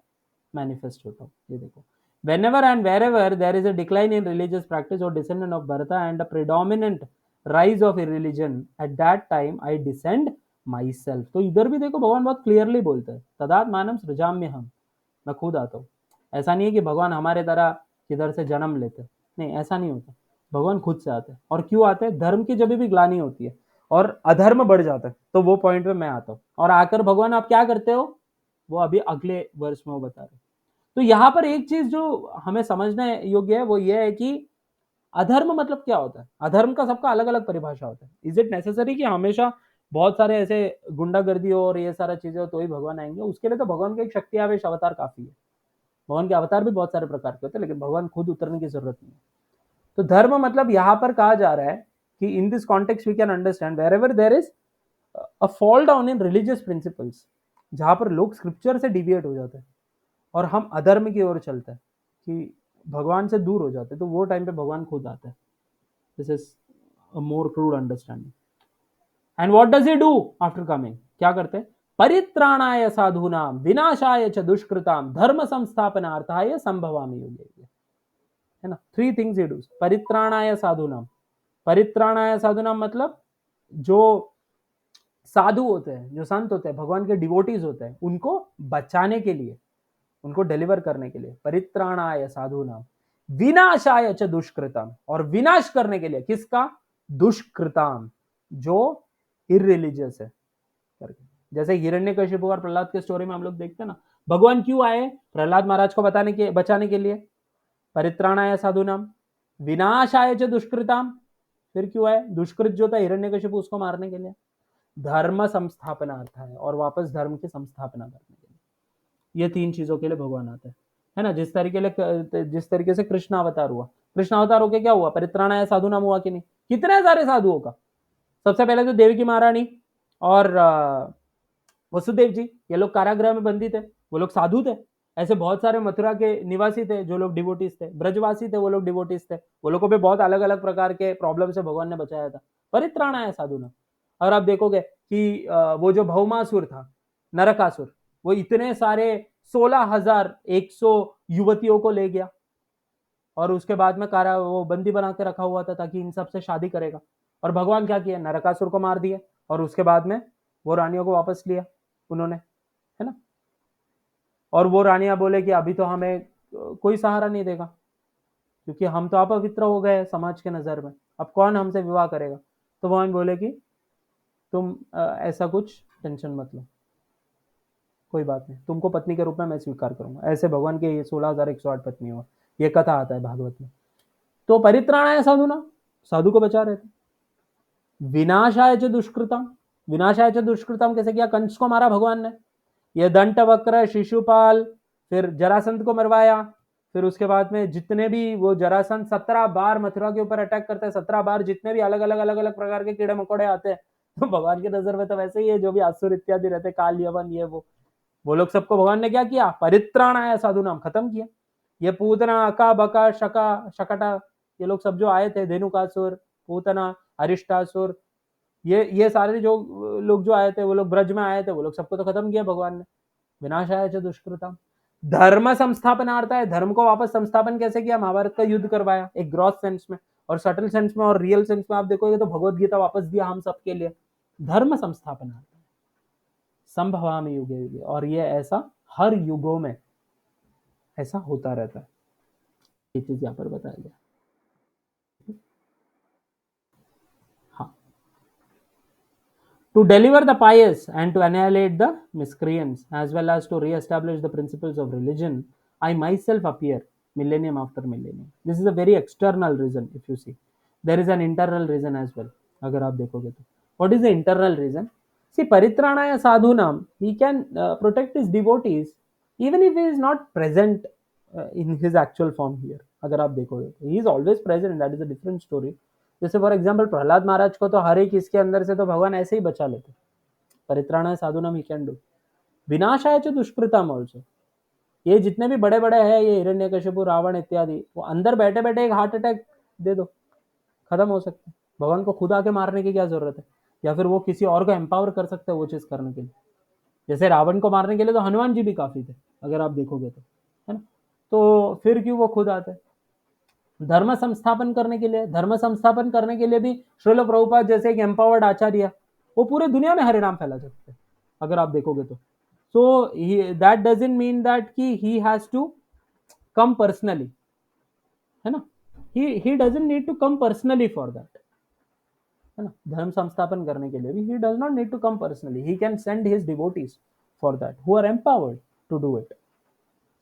मैनिफेस्ट होता हूँ। ये देखो, whenever and wherever there is a decline in religious practice or descendant of Bharata and a predominant rise of a religion, at that time I descend myself। तो इधर भी देखो भगवान बहुत क्लियरली बोलते हैं तदात्मानम सृजाम्य हम, मैं खुद आता हूँ। ऐसा नहीं है कि भगवान हमारे तरह किधर से जन्म लेते, नहीं, ऐसा नहीं होता। भगवान खुद से आते हैं। और क्यों आते हैं? धर्म की जब भी ग्लानी होती है और अधर्म बढ़ जाता है, तो वो पॉइंट पे मैं आता हूँ। और आकर भगवान आप क्या करते हो, वो अभी अगले वर्ष में वो बता रहे। तो यहाँ पर एक चीज जो हमें समझने योग्य है वो ये है कि अधर्म मतलब क्या होता है। अधर्म का सबका अलग अलग परिभाषा होता है। इज इट नेसेसरी कि हमेशा बहुत सारे ऐसे गुंडागर्दी हो और ये सारा चीजें हो तो ही भगवान आएंगे? उसके लिए तो भगवान का एक शक्ति आवेश अवतार काफी है। भगवान के अवतार भी बहुत सारे प्रकार के होते हैं, लेकिन भगवान खुद उतरने की जरूरत नहीं है। तो धर्म मतलब यहाँ पर कहा जा रहा है कि in this context we can understand wherever there is a fall down in religious principles, जहां पर लोग स्क्रिप्चर से डिविएट हो जाते हैं और हम अधर्म की ओर चलते हैं कि भगवान से दूर हो जाते हैं, तो वो टाइम पे भगवान खुद आता है। This is a more crude understanding. And what does he do after coming? क्या करते हैं? परित्राणाय साधूनाम विनाशाय च दुष्कृताम धर्म संस्थापनार्थाय संभवामि युगे, है ना। थ्री थिंग्स ही डूज। परित्राणाय साधूनाम, परित्राणाय साधूनाम मतलब जो साधु होते हैं, जो संत होते हैं, भगवान के डिवोटीज होते हैं, उनको बचाने के लिए, उनको डिलीवर करने के लिए। परित्राणाय साधूनाम विनाशाय च दुष्कृताम, और विनाश करने के लिए किसका? दुष्कृताम, जो इररिलीजियस है करके। जैसे हिरण्यकशिपु और प्रहलाद के स्टोरी में हम लोग देखते हैं ना, भगवान क्यों आए? प्रहलाद महाराज को बचाने के लिए। परित्राणाय साधूनाम विनाशाय च दुष्कृताम, फिर क्यों आए? दुष्कृत जो था हिरण्यकशिपु, उसको मारने के लिए। धर्म संस्थापनार्थ है, और वापस धर्म की संस्थापना करने के लिए। ये तीन चीजों के लिए भगवान आता है ना। जिस तरीके से कृष्ण अवतार हुआ, कृष्ण अवतार होके क्या हुआ? परित्राणाय साधुनाम हुआ कि नहीं? कितने सारे साधुओं का। सबसे पहले तो देवकी महारानी और वसुदेव जी, ये लोग कारागृह में बंदी थे, वो लोग साधु थे। ऐसे बहुत सारे मथुरा के निवासी थे जो लोग डिवोटीज थे, ब्रजवासी थे वो लोग डिवोटीज थे, वो लोगों पे बहुत अलग अलग प्रकार के प्रॉब्लम से भगवान ने बचाया था। परित्राणाय साधुनाम। और आप देखोगे कि वो जो भौमासुर था, नरकासुर, वो इतने सारे 16,100 युवतियों को ले गया और उसके बाद में वो बंदी बना के रखा हुआ था ताकि इन सब से शादी करेगा। और भगवान क्या किया? नरकासुर को मार दिया और उसके बाद में वो रानियों को वापस लिया उन्होंने, है ना। और वो रानियां बोले कि अभी तो हमें कोई सहारा नहीं देगा क्योंकि हम तो अपवित्र हो गए समाज के नजर में, अब कौन हमसे विवाह करेगा? तो भगवान बोले कि तुम ऐसा कुछ टेंशन मत लो, कोई बात नहीं, तुमको पत्नी के रूप में मैं स्वीकार करूंगा। ऐसे भगवान के 16,108 पत्नी हुआ, ये कथा आता है भागवत में। तो परित्राणाय साधुना, साधु को बचा रहे थे। विनाशाय च दुष्कृतम, विनाशाय च दुष्कृतम कैसे किया? कंस को मारा भगवान ने, ये दंत वक्र, शिशुपाल, फिर जरासंध को मरवाया। फिर उसके बाद में जितने भी वो जरासंध 17 बार मथुरा के ऊपर अटैक करता है, 17 बार जितने भी अलग अलग प्रकार के कीड़े मकोड़े आते हैं तो भगवान की नजर में तो वैसे ही है, जो भी असुर इत्यादि रहते, काल यवन ये वो लोग सबको भगवान ने क्या किया, परित्राणाय साधु नाम, खत्म किया। ये पूतना, अका, बका, शका, शकटा, ये लोग सब जो आए थे, धेनुकासुर, पूतना, अरिष्टासुर, ये सारे जो लोग जो आए थे, वो लोग ब्रज में आए थे, वो लोग सबको तो खत्म किया भगवान ने। विनाशाय च दुष्कृतम। धर्म संस्थापनार्थ है, धर्म को वापस संस्थापन कैसे किया, महाभारत का युद्ध करवाया, एक ग्रॉस सेंस में, और सटल सेंस में और रियल सेंस में आप देखोगे तो भगवत गीता वापस दिया हम सबके लिए। धर्म संस्थापनार्थ संभवामि युगे युगे, और ये ऐसा हर युगों में ऐसा होता रहता है। ये चीज यहाँ पर बताया गया। हाँ, to deliver the pious and to annihilate the miscreants, as well as to re-establish the principles of religion, I myself appear millennium after millennium. This is a very external reason. If you see, there is an internal reason as well. अगर आप देखोगे तो, what is the internal reason? See, paritranaya sadhunam, he can protect his devotees even if he is not present in his actual form here. अगर आप देखोगे तो, he is always present. That is a different story. जैसे for example Prahlad महाराज को तो हर एक इसके अंदर से तो भगवान ऐसे ही बचा लेते। परित्राणाय साधुनाम ही कैन डू, विनाशाय च दुष्कृतम ऑल्सो। ये जितने भी बड़े बड़े हैं, ये हिरण्यकशिपु, रावण इत्यादि, वो अंदर बैठे बैठे एक हार्ट अटैक दे दो, खत्म हो सकते हैं। भगवान को खुद आके मारने की क्या जरूरत है, या फिर वो किसी और को एम्पावर कर सकते हैं वो चीज करने के लिए। जैसे रावण को मारने के लिए तो हनुमान जी भी काफी थे, अगर आप देखोगे तो, है ना। तो फिर क्यों वो खुद आते। धर्म संस्थापन करने के लिए, धर्म संस्थापन करने के लिए भी श्रील प्रभुपाद जैसे एक एम्पावर्ड आचार्य, वो पूरे दुनिया में हरिनाम फैला सकते हैं, अगर आप देखोगे तो। So that doesn't mean that कि he has to come personally, है ना। He doesn't need to come personally for that, है ना। धर्म संस्थापन करने के लिए भी he does not need to come personally, he can send his devotees for that who are empowered to do it.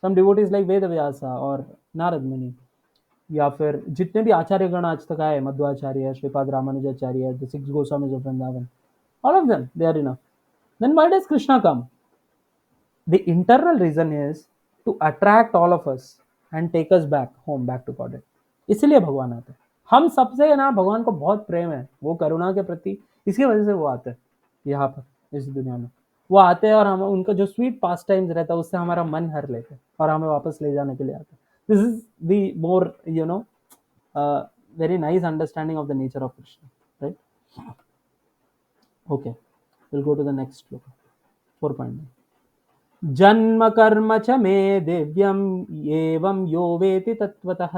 Some devotees like Veda Vyasa और नारद मुनि, या फिर जितने भी आचार्य गण आज तक आए, Madhvacharya, Shripad Ramanujacharya, the six Goswamis of Vrindavan, all of them, they are enough. Then why does Krishna come? The internal reason is to attract all of us and take us back home, back to Godhead. इसलिए भगवान आते हैं। हम सबसे ना भगवान को बहुत प्रेम है, वो करुणा के प्रति, इसकी वजह से वो आते हैं यहाँ पर इस दुनिया में। वो आते हैं और हम उनका जो स्वीट पास टाइम्स रहता है उससे हमारा मन हर लेते हैं और हमें वापस ले जाने के लिए आते हैं। This is the more very nice understanding of the nature of Krishna, right? Okay, we'll go to the next sloka, 4.9. जन्म कर्म च मे दिव्यम एवं यो वेति तत्वतः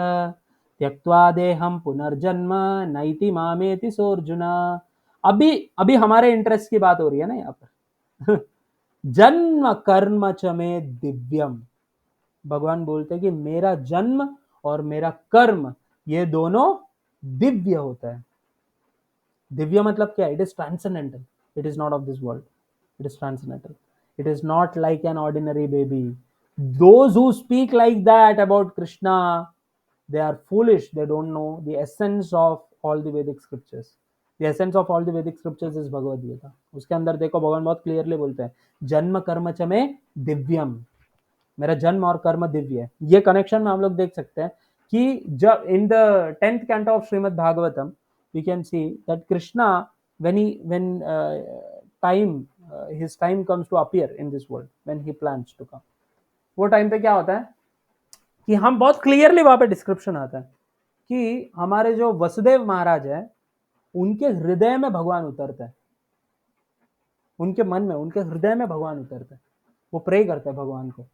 त्यक्त्वा देहम पुनर्जन्म नैति मामेति सोर्जुना। अभी अभी हमारे इंटरेस्ट की बात हो रही है ना यहाँ पर। जन्म कर्म च मे दिव्यम, भगवान बोलते हैं कि मेरा जन्म और मेरा कर्म ये दोनों दिव्य होता है। दिव्य मतलब क्या, it is transcendental, it is not of this world, it is transcendental, it is not like an ordinary baby. Those who speak like that about Krishna, they are foolish, they don't know the essence of all the Vedic scriptures. The essence of all the Vedic scriptures is Bhagavad Gita. उसके अंदर देखो भगवान बहुत clearly बोलते हैं, जन्म कर्म च मे दिव्यम, मेरा जन्म और कर्म दिव्य है। ये कनेक्शन में हम लोग देख सकते हैं कि जब in the 10th canto of Shrimad Bhagavatam we can see that Krishna when his time comes to appear in this world, when he plans to come, वो टाइम पे क्या होता है कि हम बहुत क्लियरली वहां पे डिस्क्रिप्शन आता है कि हमारे जो वसुदेव महाराज है उनके हृदय में भगवान उतरता है, उनके मन में, उनके हृदय में भगवान उतरता है। वो प्रे करते हैं भगवान को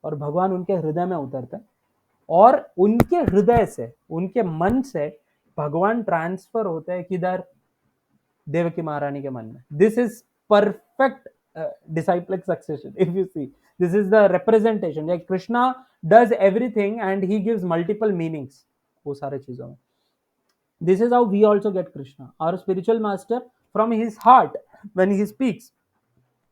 और भगवान उनके हृदय में उतरता है और उनके हृदय से, उनके मन से भगवान ट्रांसफर होते हैं किधर, देवकी महारानी के मन में। This is perfect disciplic succession. If you see, this is the representation, like Krishna does everything and he gives multiple meanings वो सारे चीजों में। This is how we also get Krishna, our spiritual master, from his heart. When he speaks,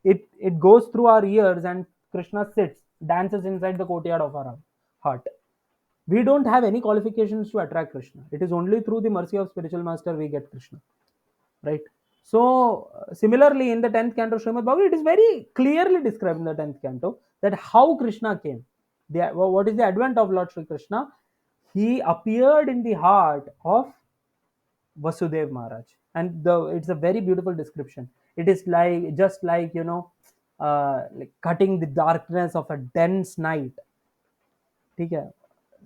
it goes through our ears and Krishna sits, dances inside the courtyard of our heart. We don't have any qualifications to attract Krishna. It is only through the mercy of spiritual master we get Krishna, right? So similarly in the 10th canto Srimad Bhagavatam, it is very clearly described in the 10th canto that how Krishna came. What is the advent of Lord Shri Krishna? He appeared in the heart of Vasudev Maharaj. and it's a very beautiful description. It is like just like like cutting the darkness of a dense night. ठीक है,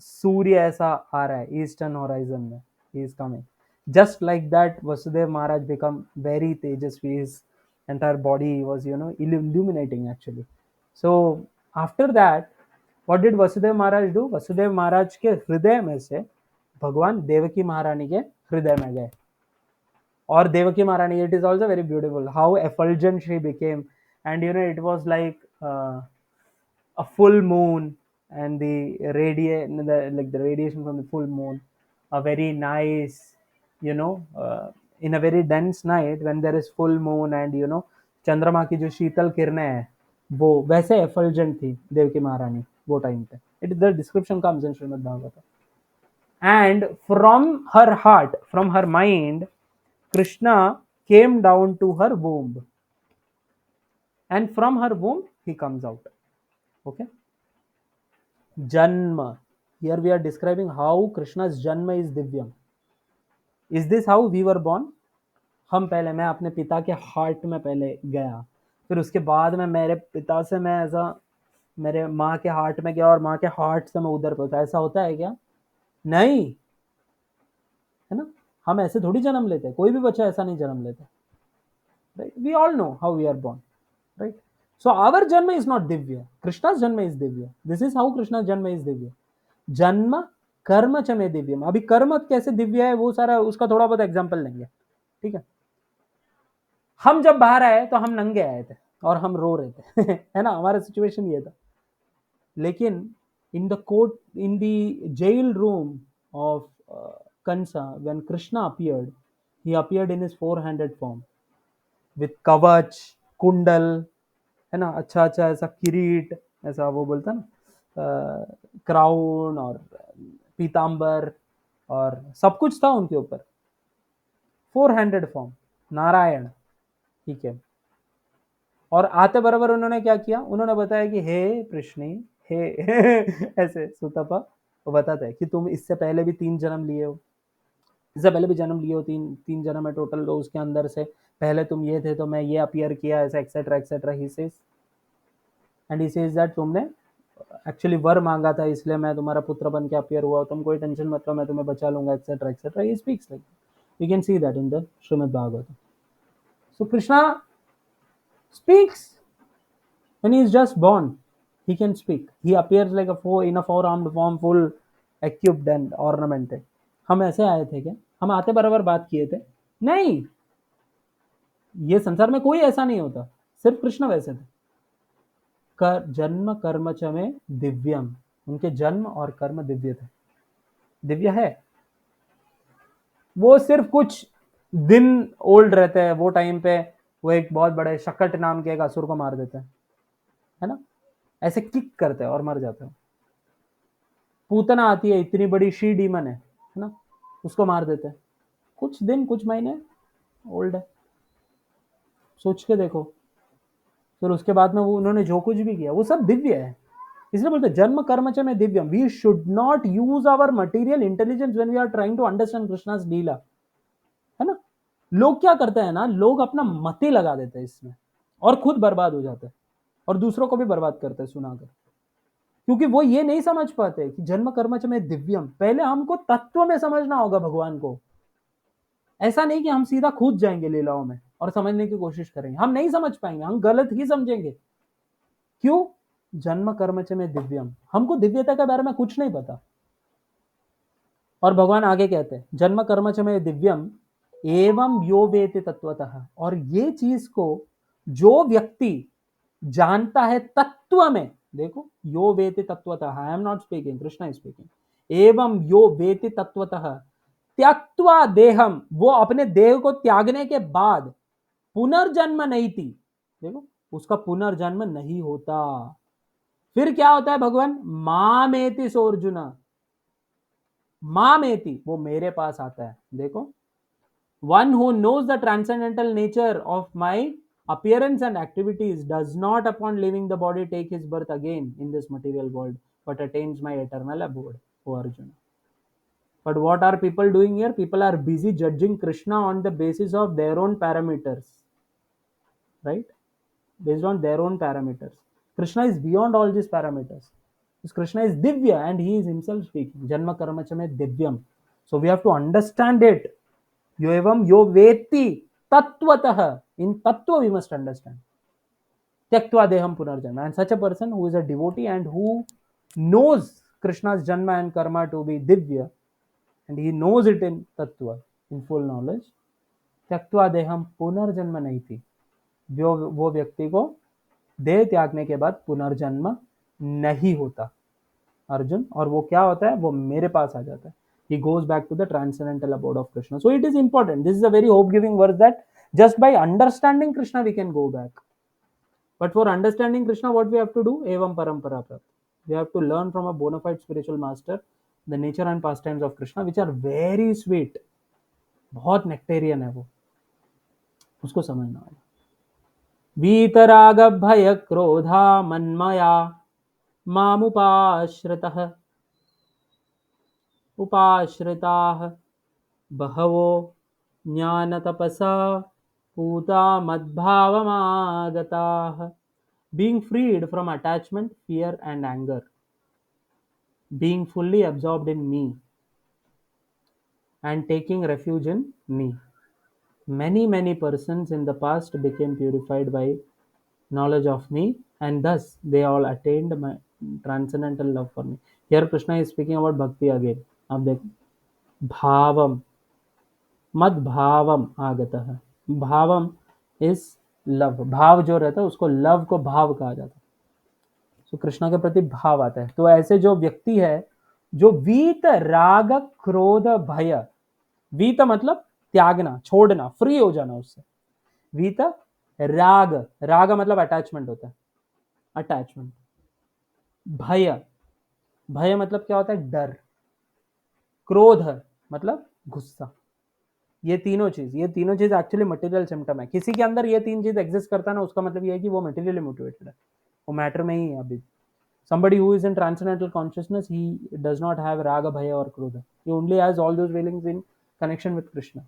सूर्य ऐसा आ रहा है eastern horizon में, he is coming, just like that Vasudev Maharaj become very Tejashwi, his entire body was illuminating actually. So after that, what did Vasudev Maharaj do? Vasudev Maharaj के हृदय में से भगवान देवकी महारानी के हृदय में गए, और देवकी महारानी, it is also very beautiful how effulgent she became, and it was like a full moon, and the radiation from the full moon, a very nice, in a very dense night when there is full moon, and चंद्रमा की जो शीतल किरणें हैं वो वैसे एफल्जेंट थी देवकी महारानी वो टाइम पे. It the description comes in Shrimad Bhagavat. And from her heart, from her mind, Krishna came down to her womb, and from her womb he comes out. Okay. Janma. Here we are describing how Krishna's Janma is Divyam. Is this how we were born? मैं अपने पिता के heart में पहले गया, फिर उसके बाद में मेरे पिता से मैं ऐसा मेरे माँ के हार्ट में गया, और माँ के हार्ट से मैं उधर पहुंचा. ऐसा होता है क्या? नहीं, है ना. हम ऐसे थोड़ी जन्म लेते हैं, कोई भी बच्चा ऐसा नहीं जन्म लेता. Right? We all know how we are born, right? So our Janma is not Divya. Krishna's Janma is Divya. This is how Krishna's Janma is Divya. जन्म कर्म च में दिव्यम. अभी कर्म कैसे दिव्य है वो सारा उसका थोड़ा बहुत एग्जांपल लेंगे. ठीक है. हम जब बाहर आए तो हम नंगे आए थे और हम रो रहे थे है ना, हमारा सिचुएशन ये था. लेकिन in the court, in the jail room of Kamsa, when Krishna appeared, he appeared in his 4-handed form with kavach, kundal, है ना, अच्छा अच्छा ऐसा किरीट, ऐसा वो बोलता ना, क्राउन और पीतांबर और सब कुछ था उनके ऊपर. 4-handed form, Narayan. ठीक है. और आते बराबर उन्होंने क्या किया? उन्होंने बताया कि हे कृष्णी, हे ऐसे सुतपा वो बताते हैं कि तुम इससे पहले भी 3 जन्म लिए हो, इससे पहले भी जन्म लिए हो, 3 जन्म है टोटल. तो उसके अंदर से पहले तुम ये थे तो मैं ये अपीयर किया, ऐसा etcetera etcetera. He says, and he says that तुमने एक्चुअली वर मांगा था इसलिए मैं तुम्हारा पुत्र बन के अपीयर हुआ, तुम कोई टेंशन मत लो, मैं तुम्हें बचा लूंगा, etcetera etcetera. He speaks like, you can see that in the Shrimad Bhagavat. So Krishna speaks when he is just born. He can speak. He appears like in a 4-armed form, full equipped and ornamented. हम ऐसे आए थे क्या? हम आते बराबर बात किए थे? नहीं, ये संसार में कोई ऐसा नहीं होता, सिर्फ कृष्ण वैसे थे. जन्म कर्म च में दिव्यम. उनके जन्म और कर्म दिव्य थे, दिव्य है. वो सिर्फ कुछ दिन ओल्ड रहते हैं वो टाइम पे. वो एक बहुत बड़े शकट नाम के एक असुर को मार देते हैं, है ना, ऐसे किक करते हैं और मर जाते हैं. पूतना आती है, इतनी बड़ी शी डीमन है ना, उसको मार देते हैं. कुछ दिन कुछ महीने ओल्ड है, सोच के देखो. फिर उसके बाद में वो उन्होंने जो कुछ भी किया वो सब दिव्य है. इसलिए बोलते जन्म कर्म च में दिव्यम. We should not use our material intelligence when we are trying to understand Krishna's lila, है ना. लोग क्या करते हैं ना, लोग अपना मते लगा देते हैं इसमें और खुद बर्बाद हो जाते हैं और दूसरों को भी बर्बाद करते हैं सुनाकर, क्योंकि वो ये नहीं समझ पाते कि जन्म कर्म च में दिव्यम. पहले हमको तत्व में समझना होगा भगवान को. ऐसा नहीं कि हम सीधा कूद जाएंगे लीलाओं में और समझने की कोशिश करेंगे. हम नहीं समझ पाएंगे, हम गलत ही समझेंगे. क्यों? जन्म कर्म च में दिव्यम. हमको दिव्यता के बारे में कुछ नहीं पता. और भगवान आगे कहते हैं जन्म कर्म च में दिव्यम एवं यो वेति तत्वतः. और ये चीज को जो व्यक्ति जानता है तत्व में, देखो, यो वेति तत्वतः, I am not speaking, Krishna is speaking. एवं यो वेति तत्वतः त्यक्त्वा देहम. वो अपने देह को त्यागने के बाद पुनर्जन्म नहीं थी. देखो, उसका पुनर्जन्म नहीं होता. फिर क्या होता है भगवान? मामेति सोर्जुना. मामेति, वो मेरे पास आता है. देखो, one who knows the transcendental nature of my appearance and activities does not upon leaving the body take his birth again in this material world but attains my eternal abode. O Arjuna. But what are people doing here? People are busy judging Krishna on the basis of their own parameters, right? Based on their own parameters. Krishna is beyond all these parameters. Because Krishna is Divya and he is himself speaking. Janma karma cha mein divyam. So we have to understand it. Yo evam yo veti tatvatah. In tattva we must understand. Tyaktva deham punarjanma. And such a person who is a devotee and who knows Krishna's janma and karma to be Divya, and he knows it in tattva, in full knowledge, त्यक्त्वा देहम पुनर्जन्म नहीं थी, वो व्यक्ति को देह त्यागने के बाद पुनर्जन्म नहीं होता अर्जुन, और वो क्या होता है, वो मेरे पास आ जाता है. He goes back to the transcendental abode of Krishna. So it is important. This is a very hope giving verse that just by understanding Krishna we can go back. But for understanding Krishna, what we have to do? Evam parampara prapti. We have to learn from a bona fide spiritual master the nature and pastimes of Krishna, which are very sweet. बहुत nectarean है वो, उसको समझना होगा. वीतराग भय क्रोधा मन्मया मामुपाश्रितः उपाश्रिताः बहवो ज्ञानतपसा पूता मद्भावमागताः. Being freed from attachment, fear and anger, being fully absorbed in me and taking refuge in me. Many persons in the past became purified by knowledge of me, and thus they all attained my transcendental love for me. Here Krishna is speaking about bhakti again. अब देखो, भावम मद भावम आगतः. भावम is love. भाव जो रहता है उसको love को भाव कहा जाता है. तो कृष्णा के प्रति भाव आता है. तो ऐसे जो व्यक्ति है जो वीत राग क्रोध भय, वीत मतलब त्यागना, छोड़ना, फ्री हो जाना उससे. वीत राग, राग मतलब अटैचमेंट होता है, अटैचमेंट. भय, भय मतलब क्या होता है, डर. क्रोध मतलब गुस्सा. ये तीनों चीज एक्चुअली मटेरियल सिम्टम है. किसी के अंदर ये तीन चीज एग्जिस्ट करता है ना, उसका मतलब ये है कि वो मटेरियली मोटिवेटेड है, वो मैटर में ही है अभी. Somebody who is in transcendental consciousness, he does not have raga, bhaya or krodha. He only has all those feelings in connection with Krishna,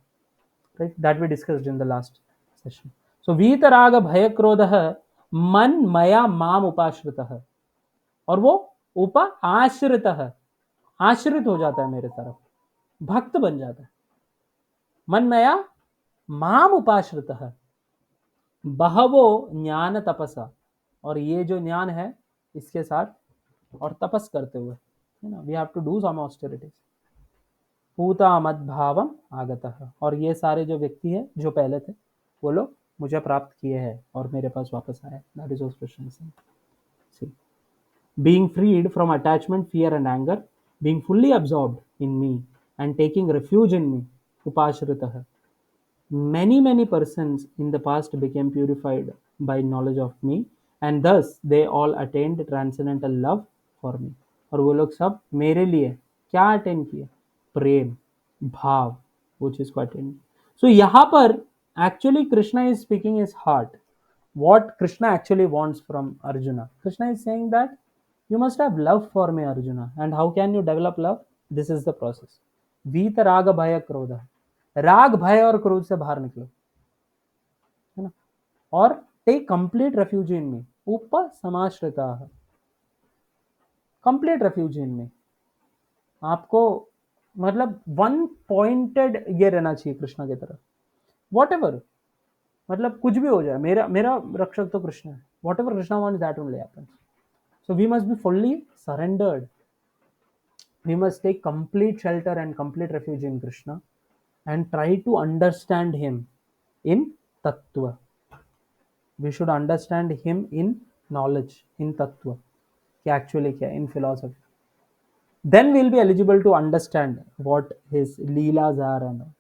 right? That we discussed in the last session. So वीत राग भय क्रोधः मन मया माम उपाश्रितः, और वो उपा आश्रितः, आश्रित हो जाता है मेरे तरफ, भक्त बन जाता है. मन मया माम उपाश्रितः बहवो ज्ञान तपसा, और ये जो ज्ञान है इसके साथ और तपस करते हुए, है ना, we have to do some austerities. पूता मद्भावम आगतः, और ये सारे जो व्यक्ति है जो पहले थे वो लोग मुझे प्राप्त किए हैं और मेरे पास वापस आए. That is Krishna saying. Being freed from attachment, fear and anger, being fully absorbed in me and taking refuge in me, upashritah. Many persons in the past became purified by knowledge of me, and thus they all attained transcendental love for me. और वो लोग सब मेरे लिए क्या attain किया, प्रेम, भाव, वो चीज को अटेन. सो यहाँ पर actually Krishna is speaking his heart. What Krishna actually wants from Arjuna. Krishna is saying that you must have love for me, Arjuna. And how can you develop love? This is the process. Vita raga bhaya krodha. राग भय और क्रोध से बाहर निकलो, है ना, और टेक कंप्लीट रेफ्यूज इन मी. उप समाश्रिता, कंप्लीट रेफ्यूज इन मी. आपको मतलब वन पॉइंटेड ये रहना चाहिए कृष्णा की तरफ. वॉट एवर, मतलब कुछ भी हो जाए, मेरा मेरा रक्षक तो कृष्ण है. Whatever Krishna wants that only happens. So we must be fully surrendered. We must take complete shelter and complete refuge in Krishna and try to understand him in tattva. We should understand him in knowledge, in tattva, कि actually क्या, in philosophy. Then we'll be eligible to understand what his leelas are and all.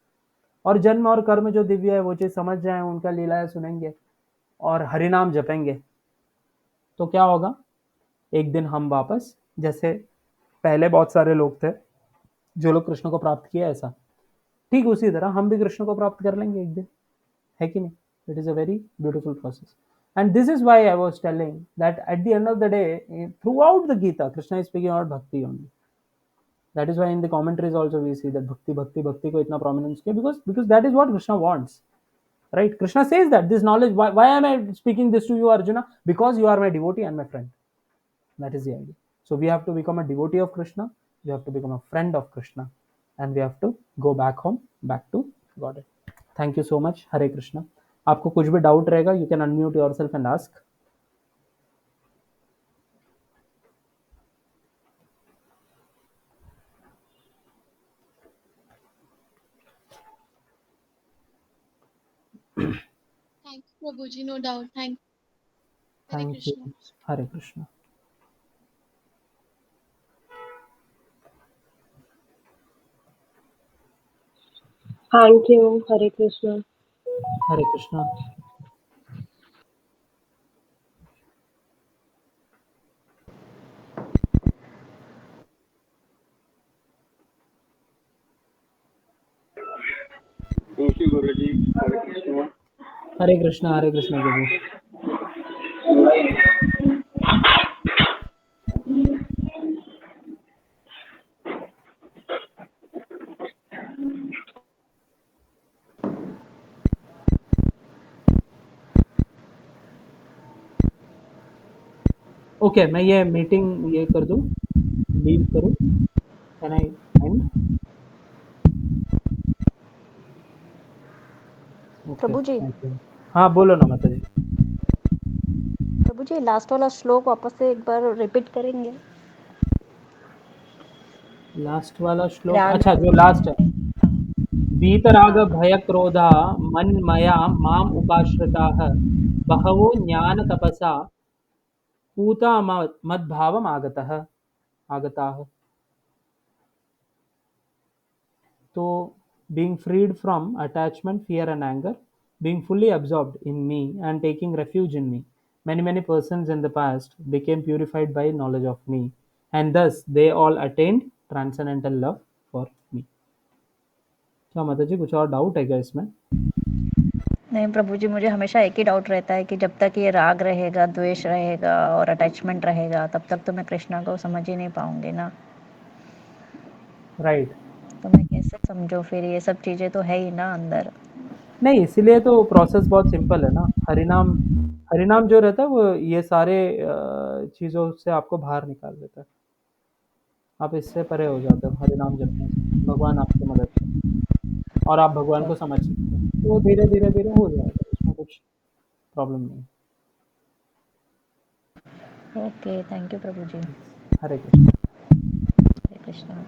और जन्म और कर्म जो दिव्य है वो चीज समझ जाए, उनका लीलाएं सुनेंगे और हरिनाम जपेंगे, तो क्या होगा, एक दिन हम वापस, जैसे पहले बहुत सारे लोग थे जो लोग कृष्ण को प्राप्त किया, ऐसा ठीक उसी तरह हम भी कृष्ण को प्राप्त कर लेंगे एक दिन, है कि नहीं. It is a very beautiful process. And this is why I was telling that at the end of the day, throughout the Gita, Krishna is speaking about bhakti only. That is why in the commentaries also we see that bhakti ko itna prominence किया, because that is what Krishna wants, right? Krishna says that this knowledge, why am I speaking this to you, Arjuna? Because you are my devotee and my friend. That is the idea. So we have to become a devotee of Krishna, we have to become a friend of Krishna, and we have to go back home, back to Godhead. Thank you so much. Hare Krishna. आपको कुछ भी doubt रहेगा, you can unmute yourself and ask. Thanks, Prabhuji, no doubt. Thank Hare Thank you. Krishna. Hare Krishna. Thank you. Hare Krishna. Hare Krishna. Thank you, Guruji. Hare Krishna. Hare Krishna. Hare Krishna, Guru. Okay, मैं ये meeting ये कर दूं, leave करूं, can I end? Okay, Prabhu ji, thank you. हाँ, बोलो ना माता जी। प्रभु जी लास्ट वाला श्लोक वापस से एक बार रिपीट करेंगे? लास्ट वाला श्लोक, राग अच्छा जो लास्ट है, वीतराग भय क्रोधा मन्मया माम उपाश्रिताः बहवो ज्ञान तपसा पूता मद्भावम आगताः। So, being freed from attachment, fear, and anger, being fully absorbed in me, and taking refuge in me, many persons in the past became purified by knowledge of me, and thus they all attained transcendental love for me. क्या माता जी कुछ और doubt है क्या इसमें? नहीं प्रभु जी, मुझे हमेशा एक ही डाउट रहता है कि जब तक ये राग रहेगा, द्वेष रहेगा और अटैचमेंट रहेगा, तब तक तो मैं कृष्णा को समझ ही नहीं पाऊंगी ना। राइट। तो मैं कैसे समझूं? फिर ये सब चीजें तो है ही ना अंदर। नहीं, इसीलिए तो प्रोसेस बहुत सिंपल है ना। हरिनाम, हरिनाम जो रहता है वो ये सारे चीज़ों से आपको बाहर निकाल देता है। आप इससे परे हो जाते हो हरिनाम जपने से, भगवान आपकी मदद करते हैं और आप भगवान को समझ सकते हो। तो धीरे धीरे धीरे हो जाएगा, इसमें कुछ प्रॉब्लम नहीं। Okay, thank you Prabhu ji. Hare Krishna. Hare Krishna.